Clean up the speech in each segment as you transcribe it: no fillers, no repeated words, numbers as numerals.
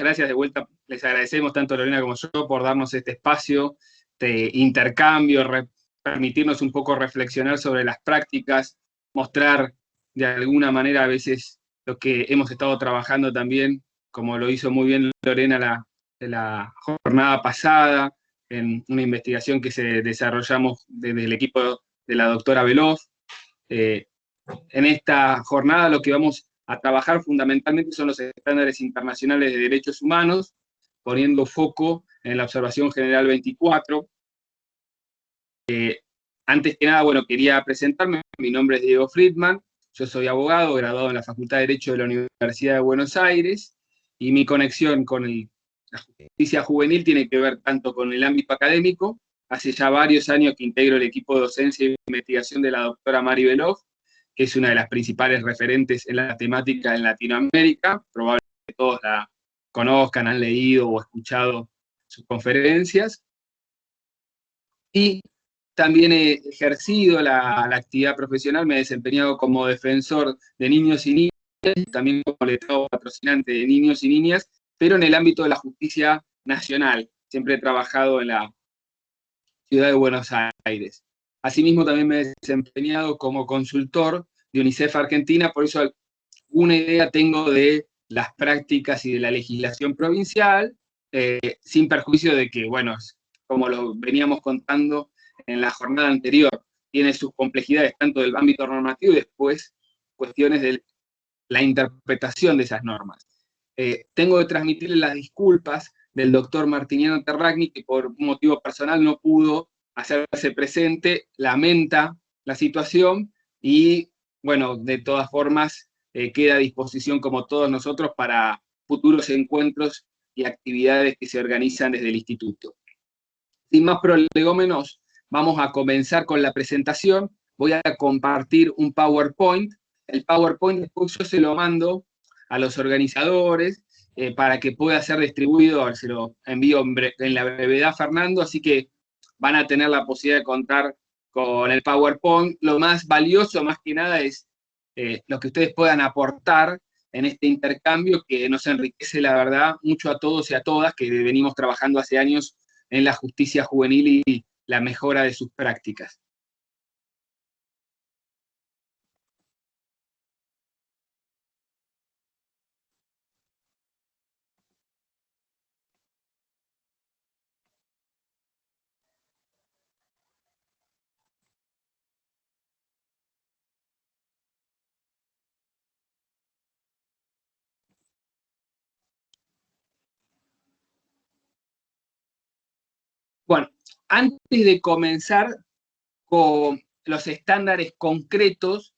gracias de vuelta. Les agradecemos tanto Lorena como yo por darnos este espacio de intercambio, permitirnos un poco reflexionar sobre las prácticas, mostrar de alguna manera a veces lo que hemos estado trabajando también, como lo hizo muy bien Lorena la jornada pasada, en una investigación que desarrollamos desde el equipo de la doctora Veloz. En esta jornada lo que vamos a trabajar fundamentalmente son los estándares internacionales de derechos humanos, poniendo foco en la observación general 24. Antes que nada, bueno, quería presentarme. Mi nombre es Diego Friedman, yo soy abogado, graduado en la Facultad de Derecho de la Universidad de Buenos Aires, y mi conexión con la justicia juvenil tiene que ver tanto con el ámbito académico. Hace ya varios años que integro el equipo de docencia e investigación de la doctora Mari Veloz, que es una de las principales referentes en la temática en Latinoamérica. Probablemente todos la conozcan, han leído o escuchado sus conferencias. Y también he ejercido la actividad profesional, me he desempeñado como defensor de niños y niñas, también como letrado patrocinante de niños y niñas, pero en el ámbito de la justicia nacional. Siempre he trabajado en la ciudad de Buenos Aires. Asimismo, también me he desempeñado como consultor de UNICEF Argentina, por eso una idea tengo de las prácticas y de la legislación provincial, sin perjuicio de que, bueno, como lo veníamos contando en la jornada anterior, tiene sus complejidades tanto del ámbito normativo y después cuestiones de la interpretación de esas normas. Tengo que transmitirle las disculpas del doctor Martiniano Terragni, que por un motivo personal no pudo hacerse presente, lamenta la situación y, bueno, de todas formas, queda a disposición, como todos nosotros, para futuros encuentros y actividades que se organizan desde el instituto. Sin más prolegómenos, vamos a comenzar con la presentación. Voy a compartir un PowerPoint. El PowerPoint después yo se lo mando a los organizadores para que pueda ser distribuido. Se lo envío en la brevedad a Fernando, así que van a tener la posibilidad de contar con el PowerPoint. Lo más valioso, más que nada, es lo que ustedes puedan aportar en este intercambio que nos enriquece, la verdad, mucho a todos y a todas que venimos trabajando hace años en la justicia juvenil y la mejora de sus prácticas. Bueno, antes de comenzar con los estándares concretos,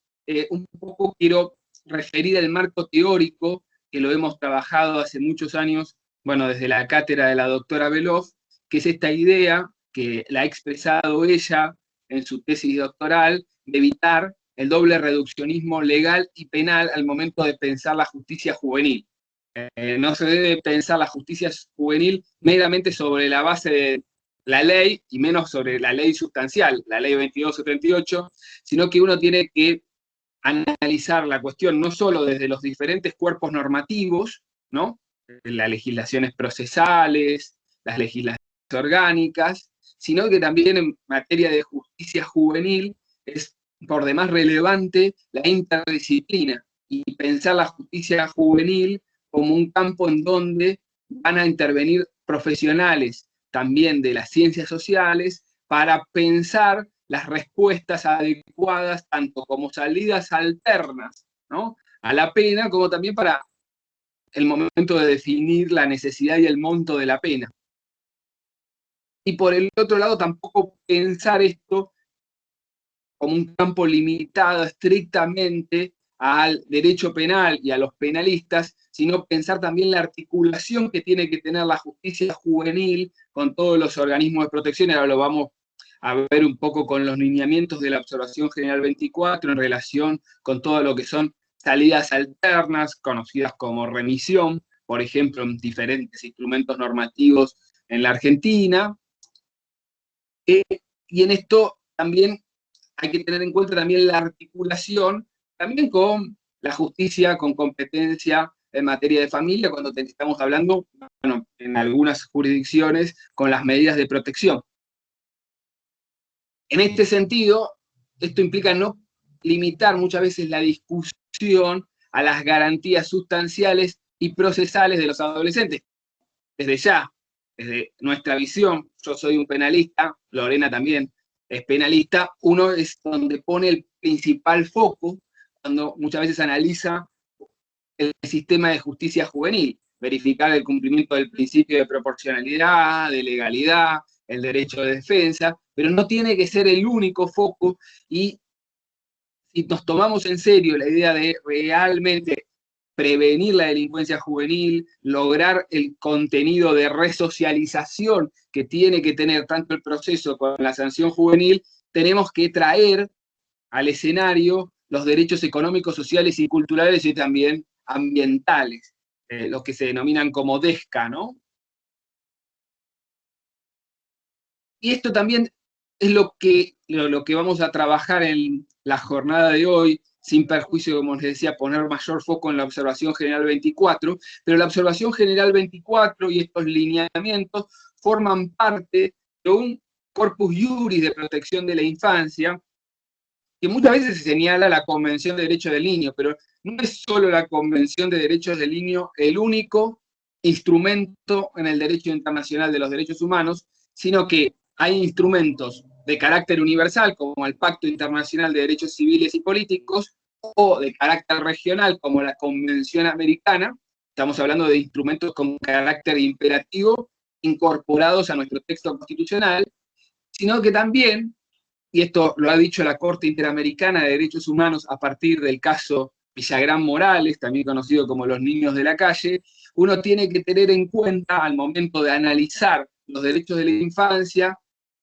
un poco quiero referir el marco teórico que lo hemos trabajado hace muchos años, bueno, desde la cátedra de la doctora Veloz, que es esta idea que la ha expresado ella en su tesis doctoral, de evitar el doble reduccionismo legal y penal al momento de pensar la justicia juvenil. No se debe pensar la justicia juvenil meramente sobre la base de la ley, y menos sobre la ley sustancial, la ley 2278, sino que uno tiene que analizar la cuestión no solo desde los diferentes cuerpos normativos, ¿no? Las legislaciones procesales, las legislaciones orgánicas, sino que también en materia de justicia juvenil es por demás relevante la interdisciplina y pensar la justicia juvenil como un campo en donde van a intervenir profesionales también de las ciencias sociales para pensar las respuestas adecuadas, tanto como salidas alternas, ¿no?, a la pena, como también para el momento de definir la necesidad y el monto de la pena. Y por el otro lado, tampoco pensar esto como un campo limitado estrictamente al derecho penal y a los penalistas, sino pensar también la articulación que tiene que tener la justicia juvenil con todos los organismos de protección. Ahora lo vamos a ver un poco con los lineamientos de la Observación General 24 en relación con todo lo que son salidas alternas, conocidas como remisión, por ejemplo, en diferentes instrumentos normativos en la Argentina. Y en esto también hay que tener en cuenta también la articulación, también con la justicia con competencia en materia de familia cuando estamos hablando, bueno, en algunas jurisdicciones, con las medidas de protección. En este sentido, esto implica no limitar muchas veces la discusión a las garantías sustanciales y procesales de los adolescentes. Desde ya, desde nuestra visión, yo soy un penalista, Lorena también es penalista, uno es donde pone el principal foco cuando muchas veces analiza el sistema de justicia juvenil, verificar el cumplimiento del principio de proporcionalidad, de legalidad, el derecho de defensa, pero no tiene que ser el único foco, y si nos tomamos en serio la idea de realmente prevenir la delincuencia juvenil, lograr el contenido de resocialización que tiene que tener tanto el proceso como la sanción juvenil, tenemos que traer al escenario los derechos económicos, sociales y culturales y también ambientales, los que se denominan como DESCA, ¿no? Y esto también es lo que vamos a trabajar en la jornada de hoy, sin perjuicio, como les decía, poner mayor foco en la observación general 24, pero la observación general 24 y estos lineamientos forman parte de un corpus iuris de protección de la infancia, que muchas veces se señala la Convención de Derechos del Niño, pero no es solo la Convención de Derechos del Niño el único instrumento en el derecho internacional de los derechos humanos, sino que hay instrumentos de carácter universal, como el Pacto Internacional de Derechos Civiles y Políticos, o de carácter regional, como la Convención Americana. Estamos hablando de instrumentos con carácter imperativo incorporados a nuestro texto constitucional, sino que también, y esto lo ha dicho la Corte Interamericana de Derechos Humanos a partir del caso Villagrán Morales, también conocido como los niños de la calle, uno tiene que tener en cuenta al momento de analizar los derechos de la infancia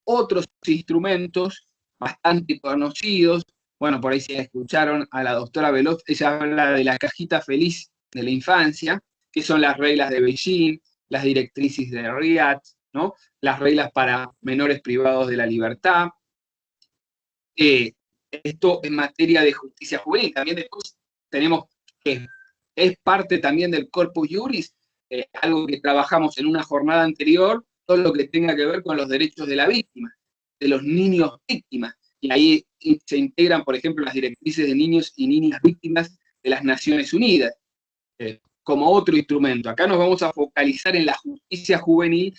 otros instrumentos bastante conocidos. Bueno, por ahí se escucharon a la doctora Veloz, ella habla de la cajita feliz de la infancia, que son las reglas de Beijing, las directrices de Riad, ¿no? Las reglas para menores privados de la libertad. Esto en materia de justicia juvenil. También después tenemos que es parte también del corpus iuris, algo que trabajamos en una jornada anterior, todo lo que tenga que ver con los derechos de la víctima, de los niños víctimas. Y ahí se integran, por ejemplo, las directrices de niños y niñas víctimas de las Naciones Unidas, como otro instrumento. Acá nos vamos a focalizar en la justicia juvenil,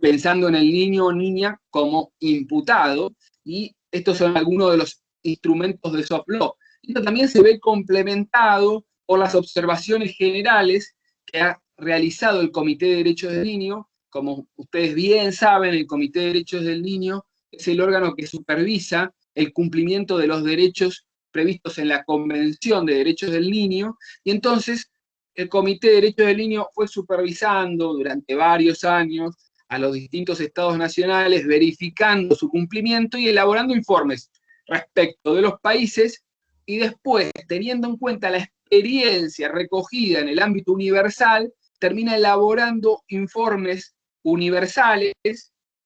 pensando en el niño o niña como imputado, y estos son algunos de los instrumentos de soft law. Esto también se ve complementado por las observaciones generales que ha realizado el Comité de Derechos del Niño. Como ustedes bien saben, el Comité de Derechos del Niño es el órgano que supervisa el cumplimiento de los derechos previstos en la Convención de Derechos del Niño, y entonces el Comité de Derechos del Niño fue supervisando durante varios años a los distintos estados nacionales, verificando su cumplimiento y elaborando informes respecto de los países, y después, teniendo en cuenta la experiencia recogida en el ámbito universal, termina elaborando informes universales,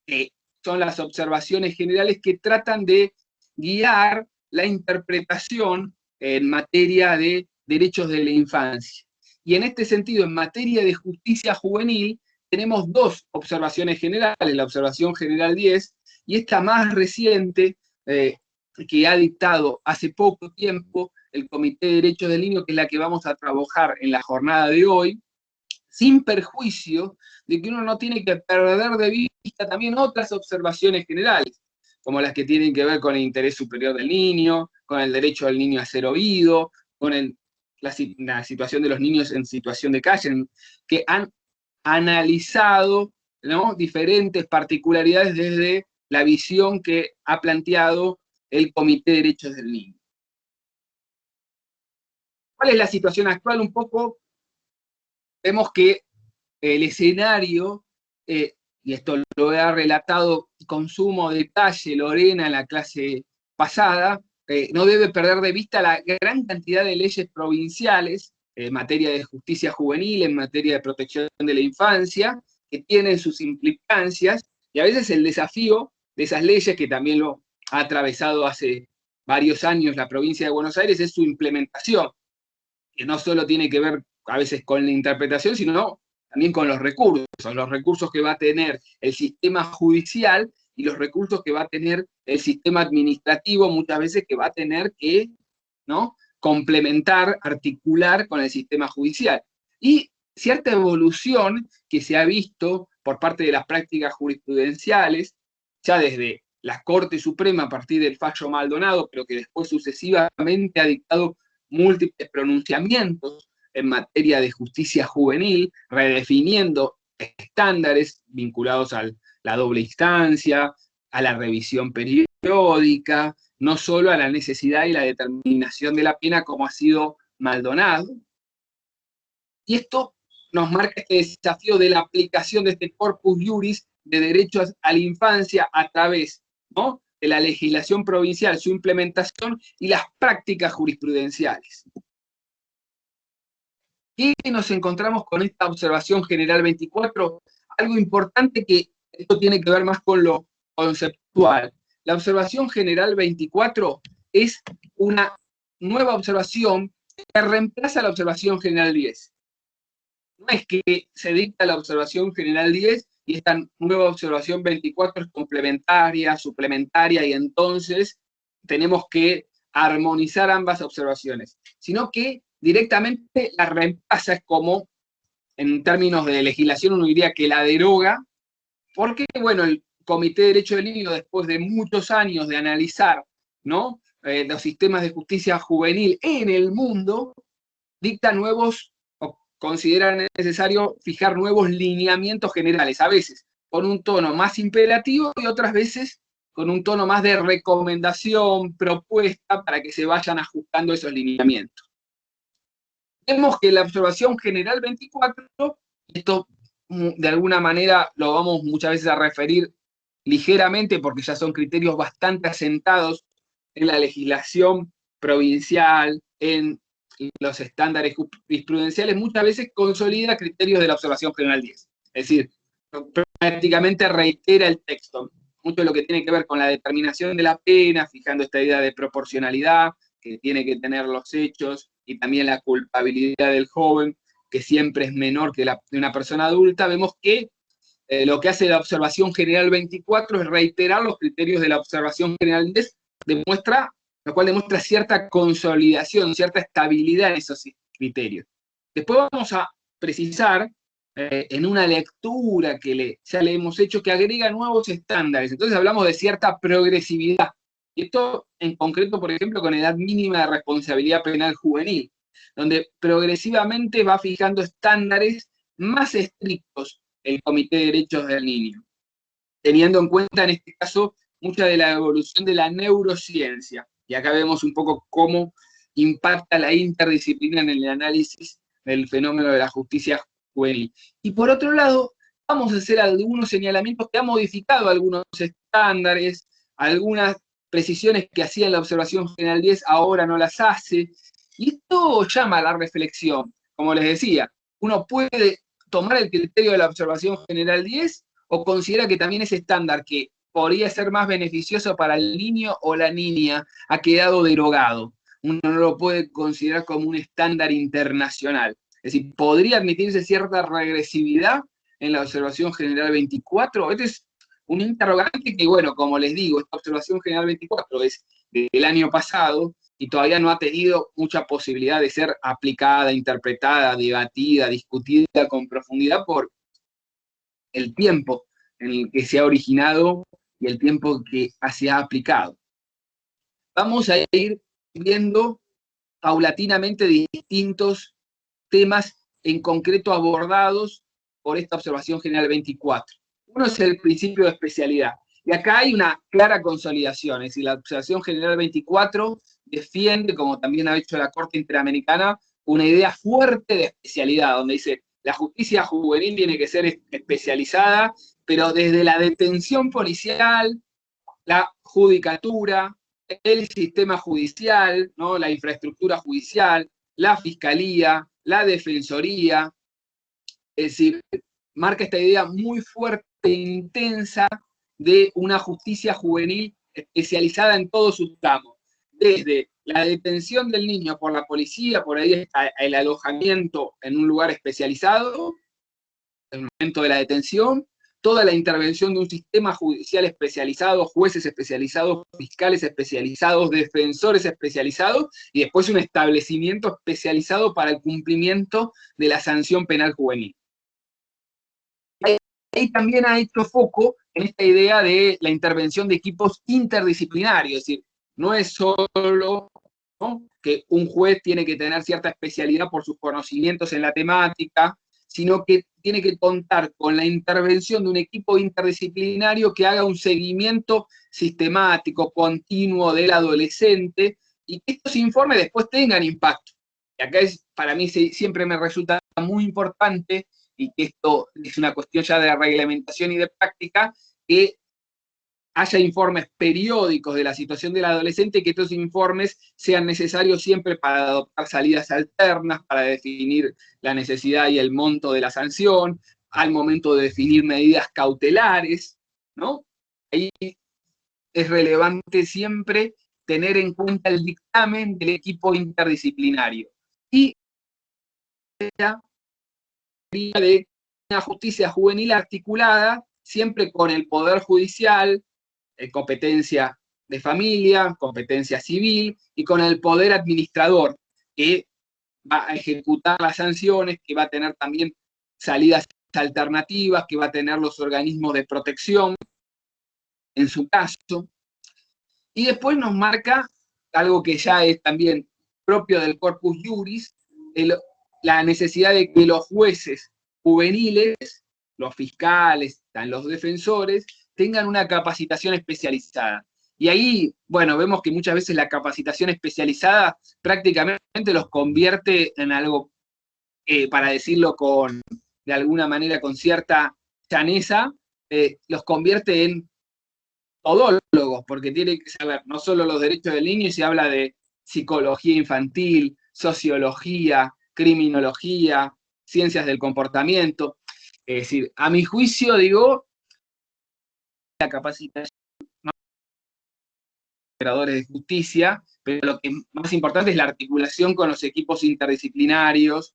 que son las observaciones generales que tratan de guiar la interpretación en materia de derechos de la infancia. Y en este sentido, en materia de justicia juvenil, tenemos dos observaciones generales, la observación general 10 y esta más reciente, que ha dictado hace poco tiempo el Comité de Derechos del Niño, que es la que vamos a trabajar en la jornada de hoy, sin perjuicio de que uno no tiene que perder de vista también otras observaciones generales, como las que tienen que ver con el interés superior del niño, con el derecho del niño a ser oído, con la situación de los niños en situación de calle, que han analizado, ¿no?, diferentes particularidades desde la visión que ha planteado el Comité de Derechos del Niño. ¿Cuál es la situación actual? Un poco vemos que el escenario, y esto lo ha relatado con sumo detalle Lorena en la clase pasada, no debe perder de vista la gran cantidad de leyes provinciales en materia de justicia juvenil, en materia de protección de la infancia, que tienen sus implicancias, y a veces el desafío de esas leyes, que también lo ha atravesado hace varios años la provincia de Buenos Aires, es su implementación, que no solo tiene que ver a veces con la interpretación, sino también con los recursos que va a tener el sistema judicial y los recursos que va a tener el sistema administrativo, muchas veces que va a tener que, ¿no?, complementar, articular con el sistema judicial. Y cierta evolución que se ha visto por parte de las prácticas jurisprudenciales, ya desde la Corte Suprema a partir del fallo Maldonado, pero que después sucesivamente ha dictado múltiples pronunciamientos en materia de justicia juvenil, redefiniendo estándares vinculados a la doble instancia, a la revisión periódica, no solo a la necesidad y la determinación de la pena como ha sido Maldonado. Y esto nos marca este desafío de la aplicación de este corpus juris de derechos a la infancia a través, ¿no?, de la legislación provincial, su implementación y las prácticas jurisprudenciales. Y nos encontramos con esta observación general 24, algo importante que esto tiene que ver más con lo conceptual. La observación general 24 es una nueva observación que reemplaza la observación general 10. No es que se dicta la observación general 10 y esta nueva observación 24 es complementaria, suplementaria, y entonces tenemos que armonizar ambas observaciones, sino que directamente la reemplaza, es como, en términos de legislación uno diría que la deroga, porque, bueno, el Comité de Derecho del Niño, después de muchos años de analizar, ¿no?, los sistemas de justicia juvenil en el mundo, dicta nuevos, o considera necesario fijar nuevos lineamientos generales, a veces con un tono más imperativo y otras veces con un tono más de recomendación, propuesta, para que se vayan ajustando esos lineamientos. Vemos que la observación general 24, esto de alguna manera lo vamos muchas veces a referir ligeramente porque ya son criterios bastante asentados en la legislación provincial, en los estándares jurisprudenciales, muchas veces consolida criterios de la observación general 10. Es decir, prácticamente reitera el texto. Mucho de lo que tiene que ver con la determinación de la pena, fijando esta idea de proporcionalidad que tiene que tener los hechos, y también la culpabilidad del joven, que siempre es menor que la de una persona adulta. Vemos que lo que hace la observación general 24 es reiterar los criterios de la observación general 10, lo cual demuestra cierta consolidación, cierta estabilidad en esos criterios. Después vamos a precisar, en una lectura que ya le hemos hecho, que agrega nuevos estándares. Entonces hablamos de cierta progresividad. Y esto en concreto, por ejemplo, con edad mínima de responsabilidad penal juvenil, donde progresivamente va fijando estándares más estrictos el Comité de Derechos del Niño, teniendo en cuenta en este caso mucha de la evolución de la neurociencia. Y acá vemos un poco cómo impacta la interdisciplina en el análisis del fenómeno de la justicia juvenil. Y por otro lado, vamos a hacer algunos señalamientos que han modificado algunos estándares, algunas precisiones que hacía en la observación general 10 ahora no las hace, y esto llama a la reflexión. Como les decía, uno puede tomar el criterio de la observación general 10 o considera que también ese estándar que podría ser más beneficioso para el niño o la niña ha quedado derogado. Uno no lo puede considerar como un estándar internacional. Es decir, podría admitirse cierta regresividad en la observación general 24. Este es un interrogante que, bueno, como les digo, esta observación general 24 es del año pasado y todavía no ha tenido mucha posibilidad de ser aplicada, interpretada, debatida, discutida con profundidad por el tiempo en el que se ha originado y el tiempo que se ha aplicado. Vamos a ir viendo paulatinamente distintos temas en concreto abordados por esta observación general 24. Uno es el principio de especialidad. Y acá hay una clara consolidación, es decir, la observación general 24 defiende, como también ha hecho la Corte Interamericana, una idea fuerte de especialidad, donde dice, la justicia juvenil tiene que ser especializada, pero desde la detención policial, la judicatura, el sistema judicial, ¿no?, la infraestructura judicial, la fiscalía, la defensoría. Es decir, marca esta idea muy fuerte e intensa de una justicia juvenil especializada en todos sus tramos, desde la detención del niño por la policía, por ahí está el alojamiento en un lugar especializado, el momento de la detención, toda la intervención de un sistema judicial especializado, jueces especializados, fiscales especializados, defensores especializados, y después un establecimiento especializado para el cumplimiento de la sanción penal juvenil. Ahí también ha hecho foco en esta idea de la intervención de equipos interdisciplinarios, es decir, no es solo, ¿no?, que un juez tiene que tener cierta especialidad por sus conocimientos en la temática, sino que tiene que contar con la intervención de un equipo interdisciplinario que haga un seguimiento sistemático, continuo del adolescente, y que estos informes después tengan impacto. Y acá para mí siempre me resulta muy importante, y que esto es una cuestión ya de reglamentación y de práctica, que haya informes periódicos de la situación del adolescente, y que estos informes sean necesarios siempre para adoptar salidas alternas, para definir la necesidad y el monto de la sanción, al momento de definir medidas cautelares, ¿no? Ahí es relevante siempre tener en cuenta el dictamen del equipo interdisciplinario. Y de una justicia juvenil articulada siempre con el Poder Judicial, competencia de familia, competencia civil, y con el poder administrador, que va a ejecutar las sanciones, que va a tener también salidas alternativas, que va a tener los organismos de protección, en su caso. Y después nos marca algo que ya es también propio del corpus juris, la necesidad de que los jueces juveniles, los fiscales, los defensores, tengan una capacitación especializada. Y ahí, bueno, vemos que muchas veces la capacitación especializada prácticamente los convierte en algo, para decirlo de alguna manera con cierta llaneza, los convierte en todólogos, porque tienen que saber no solo los derechos del niño, y se habla de psicología infantil, sociología, criminología, ciencias del comportamiento. Es decir, a mi juicio, digo, la capacitación de operadores de justicia, pero lo que es más importante es la articulación con los equipos interdisciplinarios,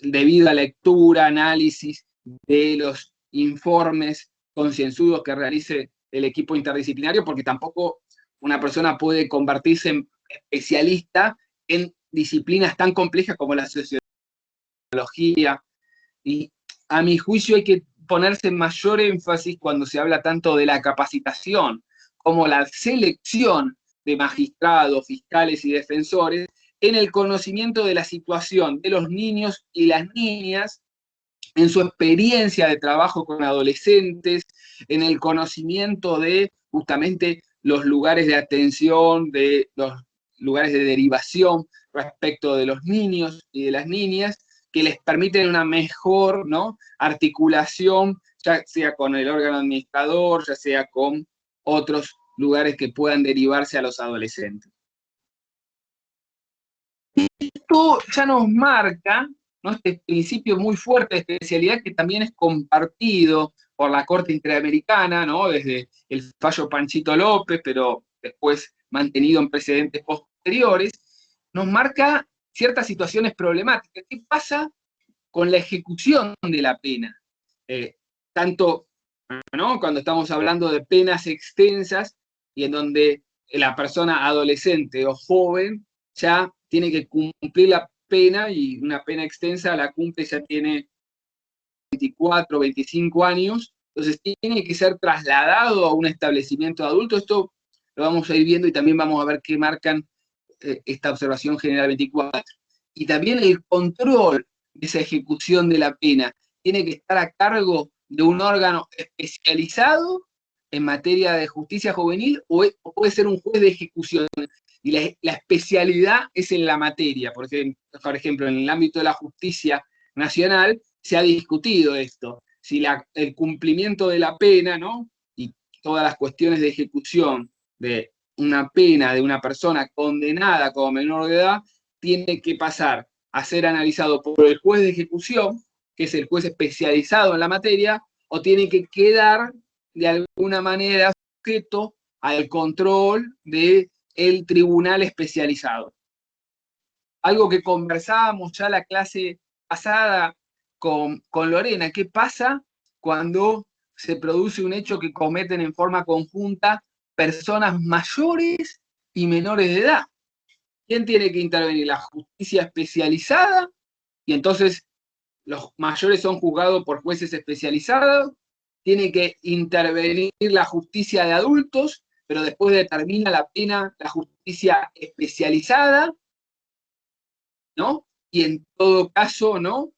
debido a lectura, análisis de los informes concienzudos que realice el equipo interdisciplinario, porque tampoco una persona puede convertirse en especialista en disciplinas tan complejas como la sociología, y a mi juicio hay que ponerse mayor énfasis cuando se habla tanto de la capacitación como la selección de magistrados, fiscales y defensores en el conocimiento de la situación de los niños y las niñas, en su experiencia de trabajo con adolescentes, en el conocimiento de justamente los lugares de atención, de los lugares de derivación respecto de los niños y de las niñas, que les permiten una mejor, ¿no?, articulación, ya sea con el órgano administrador, ya sea con otros lugares que puedan derivarse a los adolescentes. Esto ya nos marca, ¿no?, este principio muy fuerte de especialidad, que también es compartido por la Corte Interamericana, ¿no?, desde el fallo Panchito López, pero después mantenido en precedentes posteriores, nos marca ciertas situaciones problemáticas. ¿Qué pasa con la ejecución de la pena? Tanto, ¿no?, cuando estamos hablando de penas extensas y en donde la persona adolescente o joven ya tiene que cumplir la pena, y una pena extensa la cumple, ya tiene 24, 25 años, entonces tiene que ser trasladado a un establecimiento de adultos. Esto lo vamos a ir viendo, y también vamos a ver qué marcan esta observación general 24. Y también el control de esa ejecución de la pena tiene que estar a cargo de un órgano especializado en materia de justicia juvenil, o puede ser un juez de ejecución. Y la especialidad es en la materia. Por ejemplo, en el ámbito de la justicia nacional se ha discutido esto, si el cumplimiento de la pena, ¿no?, y todas las cuestiones de ejecución de una pena de una persona condenada como menor de edad, tiene que pasar a ser analizado por el juez de ejecución, que es el juez especializado en la materia, o tiene que quedar de alguna manera sujeto al control de el tribunal especializado. Algo que conversábamos ya la clase pasada con Lorena, ¿qué pasa cuando se produce un hecho que cometen en forma conjunta personas mayores y menores de edad? ¿Quién tiene que intervenir? La justicia especializada, y entonces los mayores son juzgados por jueces especializados, tiene que intervenir la justicia de adultos, pero después determina la pena la justicia especializada, ¿no? Y en todo caso, ¿no?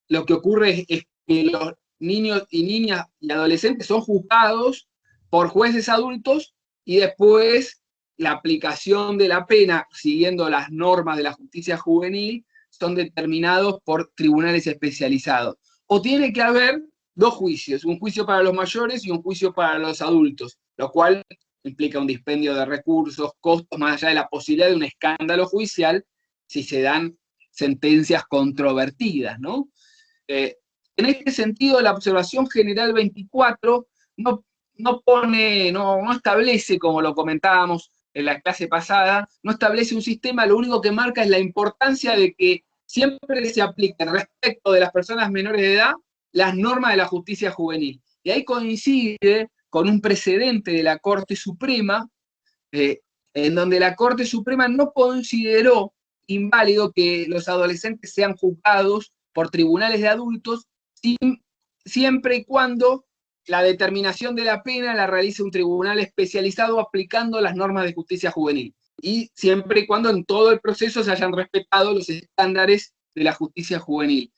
Lo que ocurre es que los niños y niñas y adolescentes son juzgados por jueces adultos y después la aplicación de la pena, siguiendo las normas de la justicia juvenil, son determinados por tribunales especializados. O tiene que haber dos juicios, un juicio para los mayores y un juicio para los adultos, lo cual implica un dispendio de recursos, costos, más allá de la posibilidad de un escándalo judicial si se dan sentencias controvertidas, ¿no? En este sentido, la observación general 24 no establece, como lo comentábamos en la clase pasada, no establece un sistema, lo único que marca es la importancia de que siempre se apliquen respecto de las personas menores de edad las normas de la justicia juvenil. Y ahí coincide con un precedente de la Corte Suprema, en donde la Corte Suprema no consideró inválido que los adolescentes sean juzgados por tribunales de adultos, siempre y cuando la determinación de la pena la realice un tribunal especializado aplicando las normas de justicia juvenil. Y siempre y cuando en todo el proceso se hayan respetado los estándares de la justicia juvenil.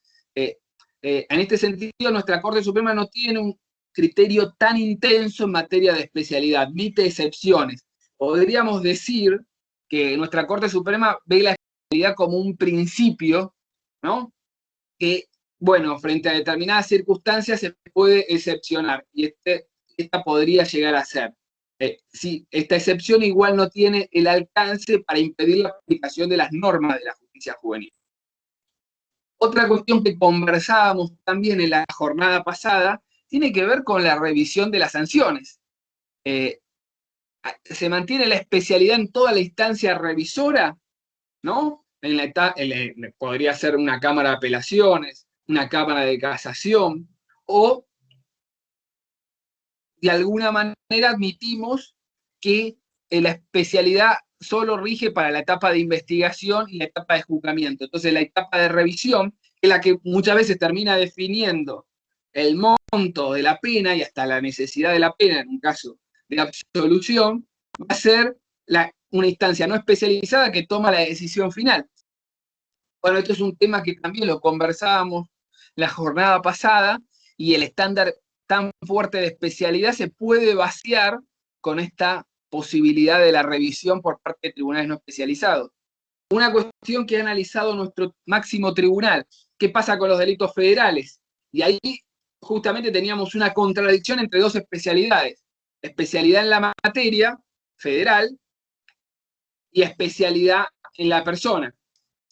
En este sentido, nuestra Corte Suprema no tiene un criterio tan intenso en materia de especialidad, admite excepciones. Podríamos decir que nuestra Corte Suprema ve la especialidad como un principio, ¿no? Que, bueno, frente a determinadas circunstancias se puede excepcionar, y esta podría llegar a ser. Sí, esta excepción igual no tiene el alcance para impedir la aplicación de las normas de la justicia juvenil. Otra cuestión que conversábamos también en la jornada pasada tiene que ver con la revisión de las sanciones. Se mantiene la especialidad en toda la instancia revisora, ¿no? Podría ser una cámara de apelaciones, una cámara de casación, o de alguna manera admitimos que la especialidad solo rige para la etapa de investigación y la etapa de juzgamiento. Entonces la etapa de revisión es la que muchas veces termina definiendo el monto de la pena y hasta la necesidad de la pena en un caso de absolución, va a ser una instancia no especializada que toma la decisión final. Bueno, esto es un tema que también lo conversábamos la jornada pasada, y el estándar tan fuerte de especialidad se puede vaciar con esta posibilidad de la revisión por parte de tribunales no especializados. Una cuestión que ha analizado nuestro máximo tribunal, ¿qué pasa con los delitos federales? Y ahí justamente teníamos una contradicción entre dos especialidades: especialidad en la materia federal y especialidad en la persona.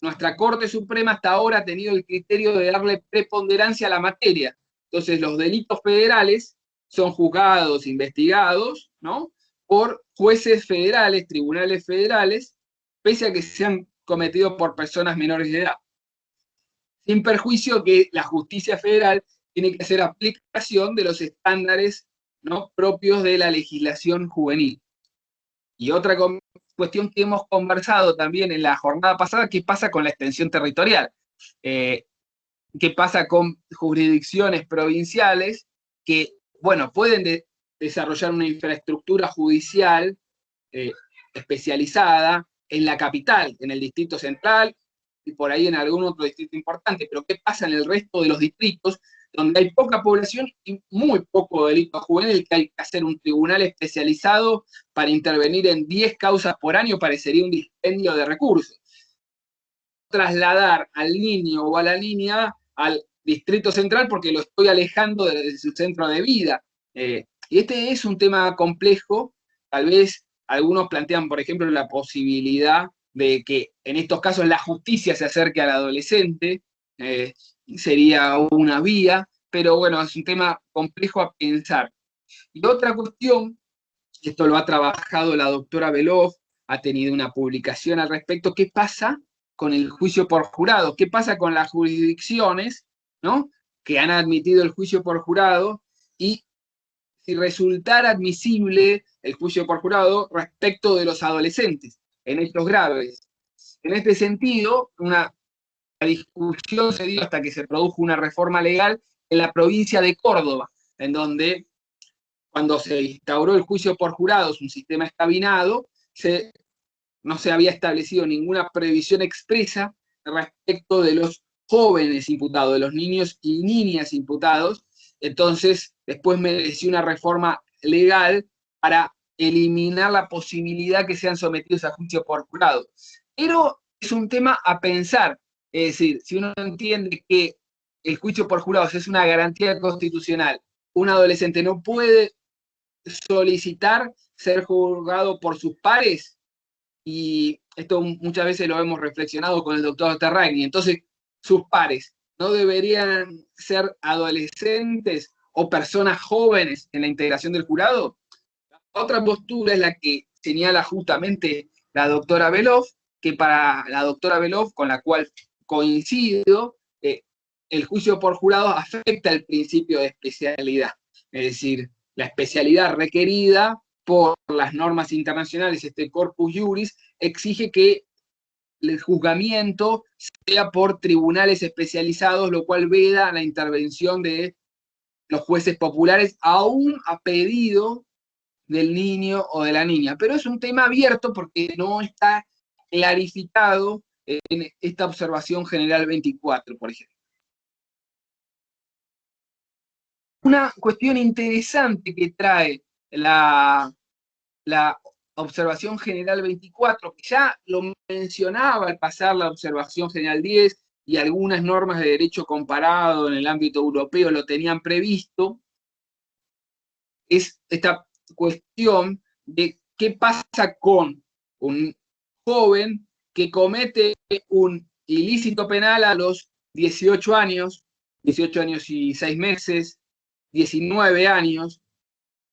Nuestra Corte Suprema hasta ahora ha tenido el criterio de darle preponderancia a la materia. Entonces, los delitos federales son juzgados, investigados, ¿no?, por jueces federales, tribunales federales, pese a que sean cometidos por personas menores de edad. Sin perjuicio que la justicia federal tiene que hacer aplicación de los estándares, ¿no?, propios de la legislación juvenil. Y otra cuestión que hemos conversado también en la jornada pasada: ¿qué pasa con la extensión territorial? ¿Qué pasa con jurisdicciones provinciales que, bueno, pueden desarrollar una infraestructura judicial especializada en la capital, en el Distrito Central y por ahí en algún otro distrito importante? Pero ¿qué pasa en el resto de los distritos donde hay poca población y muy poco delito juvenil, que hay que hacer un tribunal especializado para intervenir en 10 causas por año? Parecería un dispendio de recursos. Trasladar al niño o a la niña al Distrito Central porque lo estoy alejando de su centro de vida. Y este es un tema complejo. Tal vez algunos plantean, por ejemplo, la posibilidad de que en estos casos la justicia se acerque al adolescente, sería una vía, pero bueno, es un tema complejo a pensar. Y otra cuestión esto lo ha trabajado la doctora Beloff, ha tenido una publicación al respecto. ¿Qué pasa con el juicio por jurado? ¿Qué pasa con las jurisdicciones, ¿no?, que han admitido el juicio por jurado, y si resultara admisible el juicio por jurado respecto de los adolescentes en hechos graves? En este sentido, la discusión se dio hasta que se produjo una reforma legal en la provincia de Córdoba, en donde, cuando se instauró el juicio por jurados, un sistema estabinado, no se había establecido ninguna previsión expresa respecto de los jóvenes imputados, de los niños y niñas imputados. Entonces, después mereció una reforma legal para eliminar la posibilidad que sean sometidos a juicio por jurado. Pero es un tema a pensar. Es decir, si uno entiende que el juicio por jurados es una garantía constitucional, un adolescente no puede solicitar ser juzgado por sus pares, y esto muchas veces lo hemos reflexionado con el doctor Terragni. Entonces, sus pares no deberían ser adolescentes o personas jóvenes en la integración del jurado. Otra postura es la que señala justamente la doctora Beloff, que para la doctora Beloff, con la cual coincido, el juicio por jurado afecta el principio de especialidad. Es decir, la especialidad requerida por las normas internacionales, este corpus juris, exige que el juzgamiento sea por tribunales especializados, lo cual veda la intervención de los jueces populares, aún a pedido del niño o de la niña. Pero es un tema abierto porque no está clarificado en esta observación general 24, por ejemplo. Una cuestión interesante que trae la observación general 24, que ya lo mencionaba al pasar la observación general 10, y algunas normas de derecho comparado en el ámbito europeo lo tenían previsto, es esta cuestión de qué pasa con un joven que comete un ilícito penal a los 18 años y 6 meses, 19 años.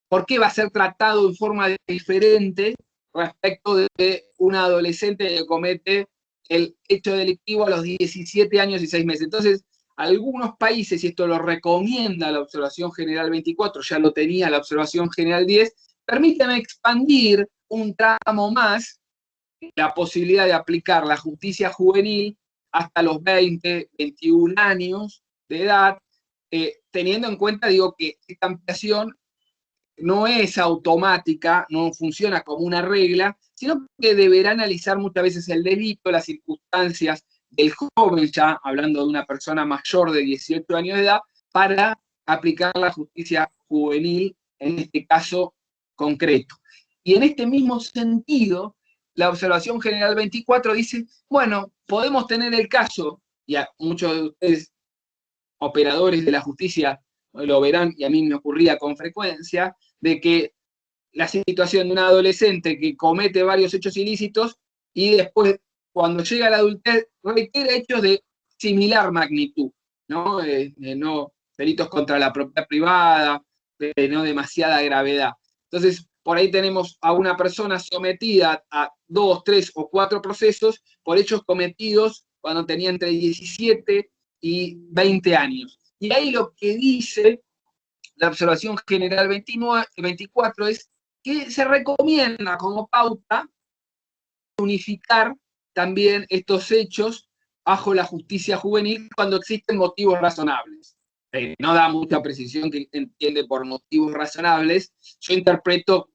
¿Por qué va a ser tratado en forma diferente respecto de un adolescente que comete el hecho delictivo a los 17 años y 6 meses? Entonces, algunos países, y esto lo recomienda la observación general 24, ya lo tenía la observación general 10, permiten expandir un tramo más la posibilidad de aplicar la justicia juvenil hasta los 20, 21 años de edad, teniendo en cuenta, digo, que esta ampliación no es automática, no funciona como una regla, sino que deberá analizar muchas veces el delito, las circunstancias del joven, ya hablando de una persona mayor de 18 años de edad, para aplicar la justicia juvenil en este caso concreto. Y en este mismo sentido, la observación general 24 dice, bueno, podemos tener el caso, y a muchos de ustedes, operadores de la justicia, lo verán, y a mí me ocurría con frecuencia, de que la situación de un adolescente que comete varios hechos ilícitos y después, cuando llega a la adultez, reitera hechos de similar magnitud, ¿no? No delitos contra la propiedad privada, de no demasiada gravedad. Entonces, por ahí tenemos a una persona sometida a 2, 3 o 4 procesos por hechos cometidos cuando tenía entre 17 y 20 años. Y ahí lo que dice la observación general 24 es que se recomienda como pauta unificar también estos hechos bajo la justicia juvenil cuando existen motivos razonables. No da mucha precisión que entiende por motivos razonables. Yo interpreto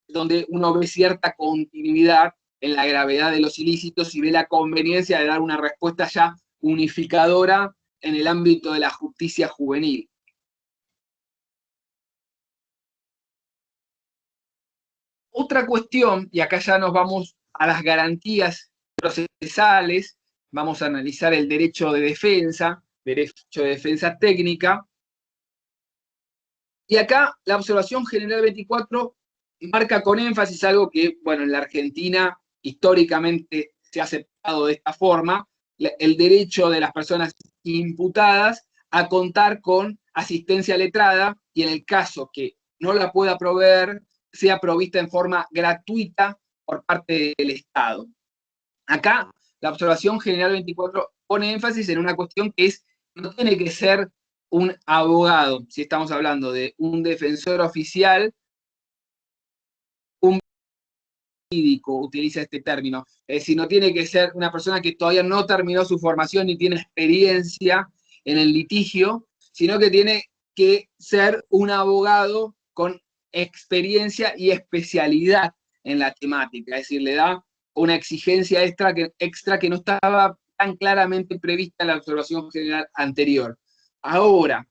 donde uno ve cierta continuidad en la gravedad de los ilícitos y ve la conveniencia de dar una respuesta ya unificadora en el ámbito de la justicia juvenil. Otra cuestión, y acá ya nos vamos a las garantías procesales, vamos a analizar el derecho de defensa técnica, y acá la observación general 24 marca con énfasis algo que, bueno, en la Argentina históricamente se ha aceptado de esta forma, el derecho de las personas imputadas a contar con asistencia letrada, y en el caso que no la pueda proveer, sea provista en forma gratuita por parte del Estado. Acá, la observación general 24 pone énfasis en una cuestión que es, no tiene que ser un abogado, si estamos hablando de un defensor oficial, un jurídico, utiliza este término, es decir, no tiene que ser una persona que todavía no terminó su formación ni tiene experiencia en el litigio, sino que tiene que ser un abogado con experiencia y especialidad en la temática, es decir, le da una exigencia extra que no estaba tan claramente prevista en la observación general anterior. Ahora,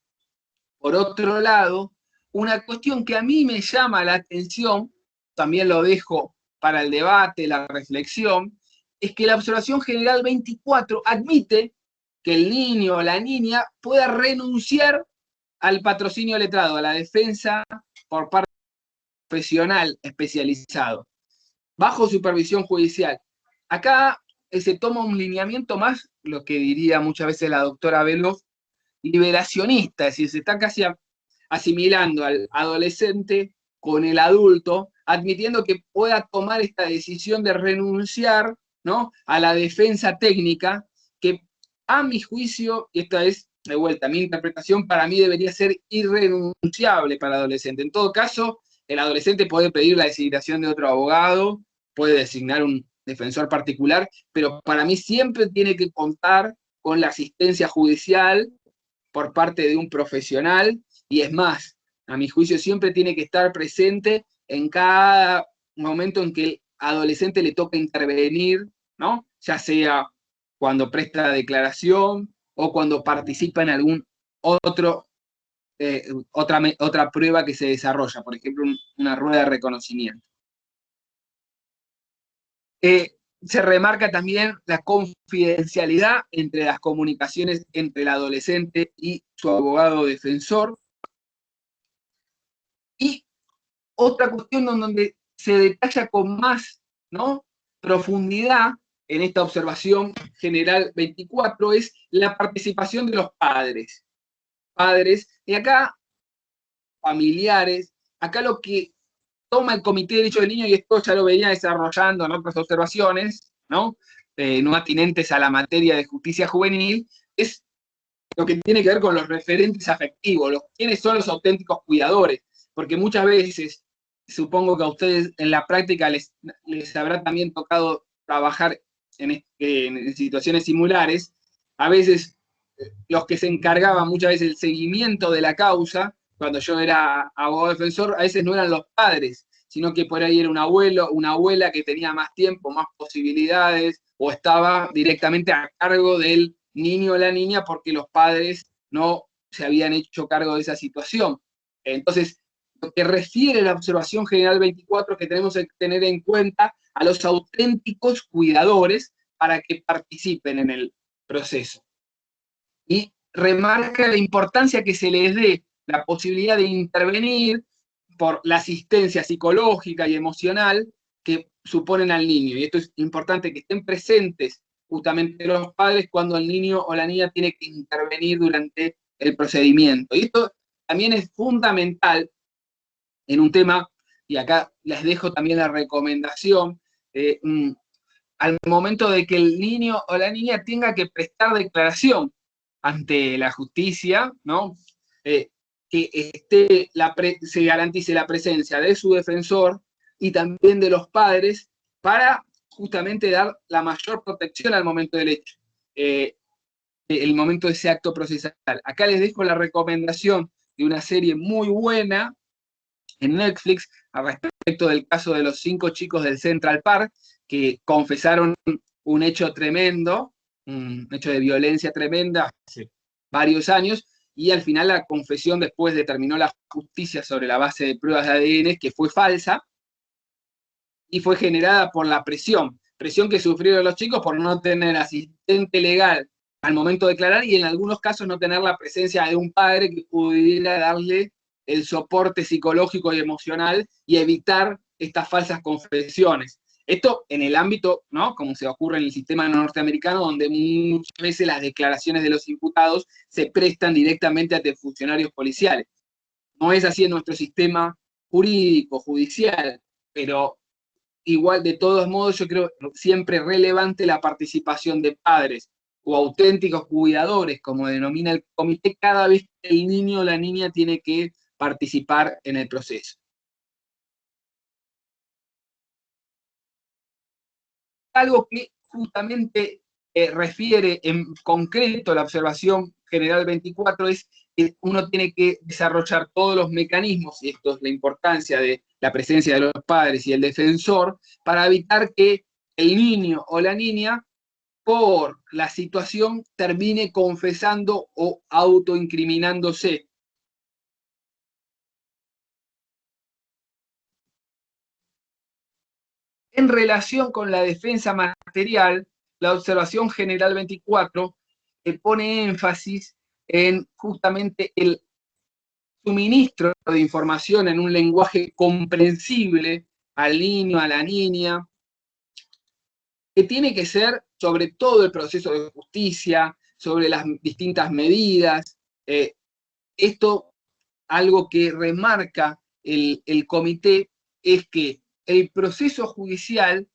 por otro lado, una cuestión que a mí me llama la atención, también lo dejo para el debate, la reflexión, es que la observación general 24 admite que el niño o la niña pueda renunciar al patrocinio letrado, a la defensa por parte profesional especializado, bajo supervisión judicial. Acá se toma un lineamiento más, lo que diría muchas veces la doctora Veloz, liberacionista, es decir, se está casi asimilando al adolescente con el adulto, admitiendo que pueda tomar esta decisión de renunciar, ¿no?, a la defensa técnica, que a mi juicio, y esta es de vuelta mi interpretación, para mí debería ser irrenunciable para el adolescente. En todo caso, el adolescente puede pedir la designación de otro abogado, puede designar un defensor particular, pero para mí siempre tiene que contar con la asistencia judicial por parte de un profesional, y es más, a mi juicio siempre tiene que estar presente en cada momento en que el adolescente le toca intervenir, ¿no?, ya sea cuando presta declaración o cuando participa en algún otra prueba que se desarrolla, por ejemplo, una rueda de reconocimiento. Se remarca también la confidencialidad entre las comunicaciones entre el adolescente y su abogado defensor. Y otra cuestión donde se detalla con más, ¿no?, profundidad en esta observación general 24 es la participación de los padres. Y acá, familiares, acá lo que toma el Comité de Derechos del Niño, y esto ya lo venía desarrollando en otras observaciones, ¿no?, no atinentes a la materia de justicia juvenil, es lo que tiene que ver con los referentes afectivos, quiénes son los auténticos cuidadores, porque muchas veces, supongo que a ustedes en la práctica les habrá también tocado trabajar en situaciones similares, a veces los que se encargaban muchas veces del seguimiento de la causa, cuando yo era abogado defensor, a veces no eran los padres, sino que por ahí era un abuelo, una abuela que tenía más tiempo, más posibilidades, o estaba directamente a cargo del niño o la niña porque los padres no se habían hecho cargo de esa situación. Entonces, lo que refiere la observación general 24 es que tenemos que tener en cuenta a los auténticos cuidadores para que participen en el proceso. Y remarca la importancia que se les dé la posibilidad de intervenir por la asistencia psicológica y emocional que suponen al niño. Y esto es importante, que estén presentes justamente los padres cuando el niño o la niña tiene que intervenir durante el procedimiento. Y esto también es fundamental en un tema, y acá les dejo también la recomendación, al momento de que el niño o la niña tenga que prestar declaración ante la justicia, ¿no?, que se garantice la presencia de su defensor y también de los padres para justamente dar la mayor protección al momento del hecho, el momento de ese acto procesal. Acá les dejo la recomendación de una serie muy buena en Netflix al respecto del caso de los 5 chicos del Central Park que confesaron un hecho tremendo, un hecho de violencia tremenda hace varios años, y al final la confesión después determinó la justicia sobre la base de pruebas de ADN que fue falsa y fue generada por la presión que sufrieron los chicos por no tener asistente legal al momento de declarar y en algunos casos no tener la presencia de un padre que pudiera darle el soporte psicológico y emocional y evitar estas falsas confesiones. Esto en el ámbito, ¿no?, como se ocurre en el sistema norteamericano, donde muchas veces las declaraciones de los imputados se prestan directamente ante funcionarios policiales. No es así en nuestro sistema jurídico, judicial, pero igual de todos modos yo creo siempre relevante la participación de padres o auténticos cuidadores, como denomina el comité, cada vez que el niño o la niña tiene que participar en el proceso. Algo que justamente refiere en concreto la observación general 24 es que uno tiene que desarrollar todos los mecanismos, y esto es la importancia de la presencia de los padres y el defensor, para evitar que el niño o la niña, por la situación, termine confesando o autoincriminándose. En relación con la defensa material, la observación general 24 pone énfasis en justamente el suministro de información en un lenguaje comprensible al niño, a la niña, que tiene que ser sobre todo el proceso de justicia, sobre las distintas medidas. Esto, algo que remarca el comité, es que el proceso judicial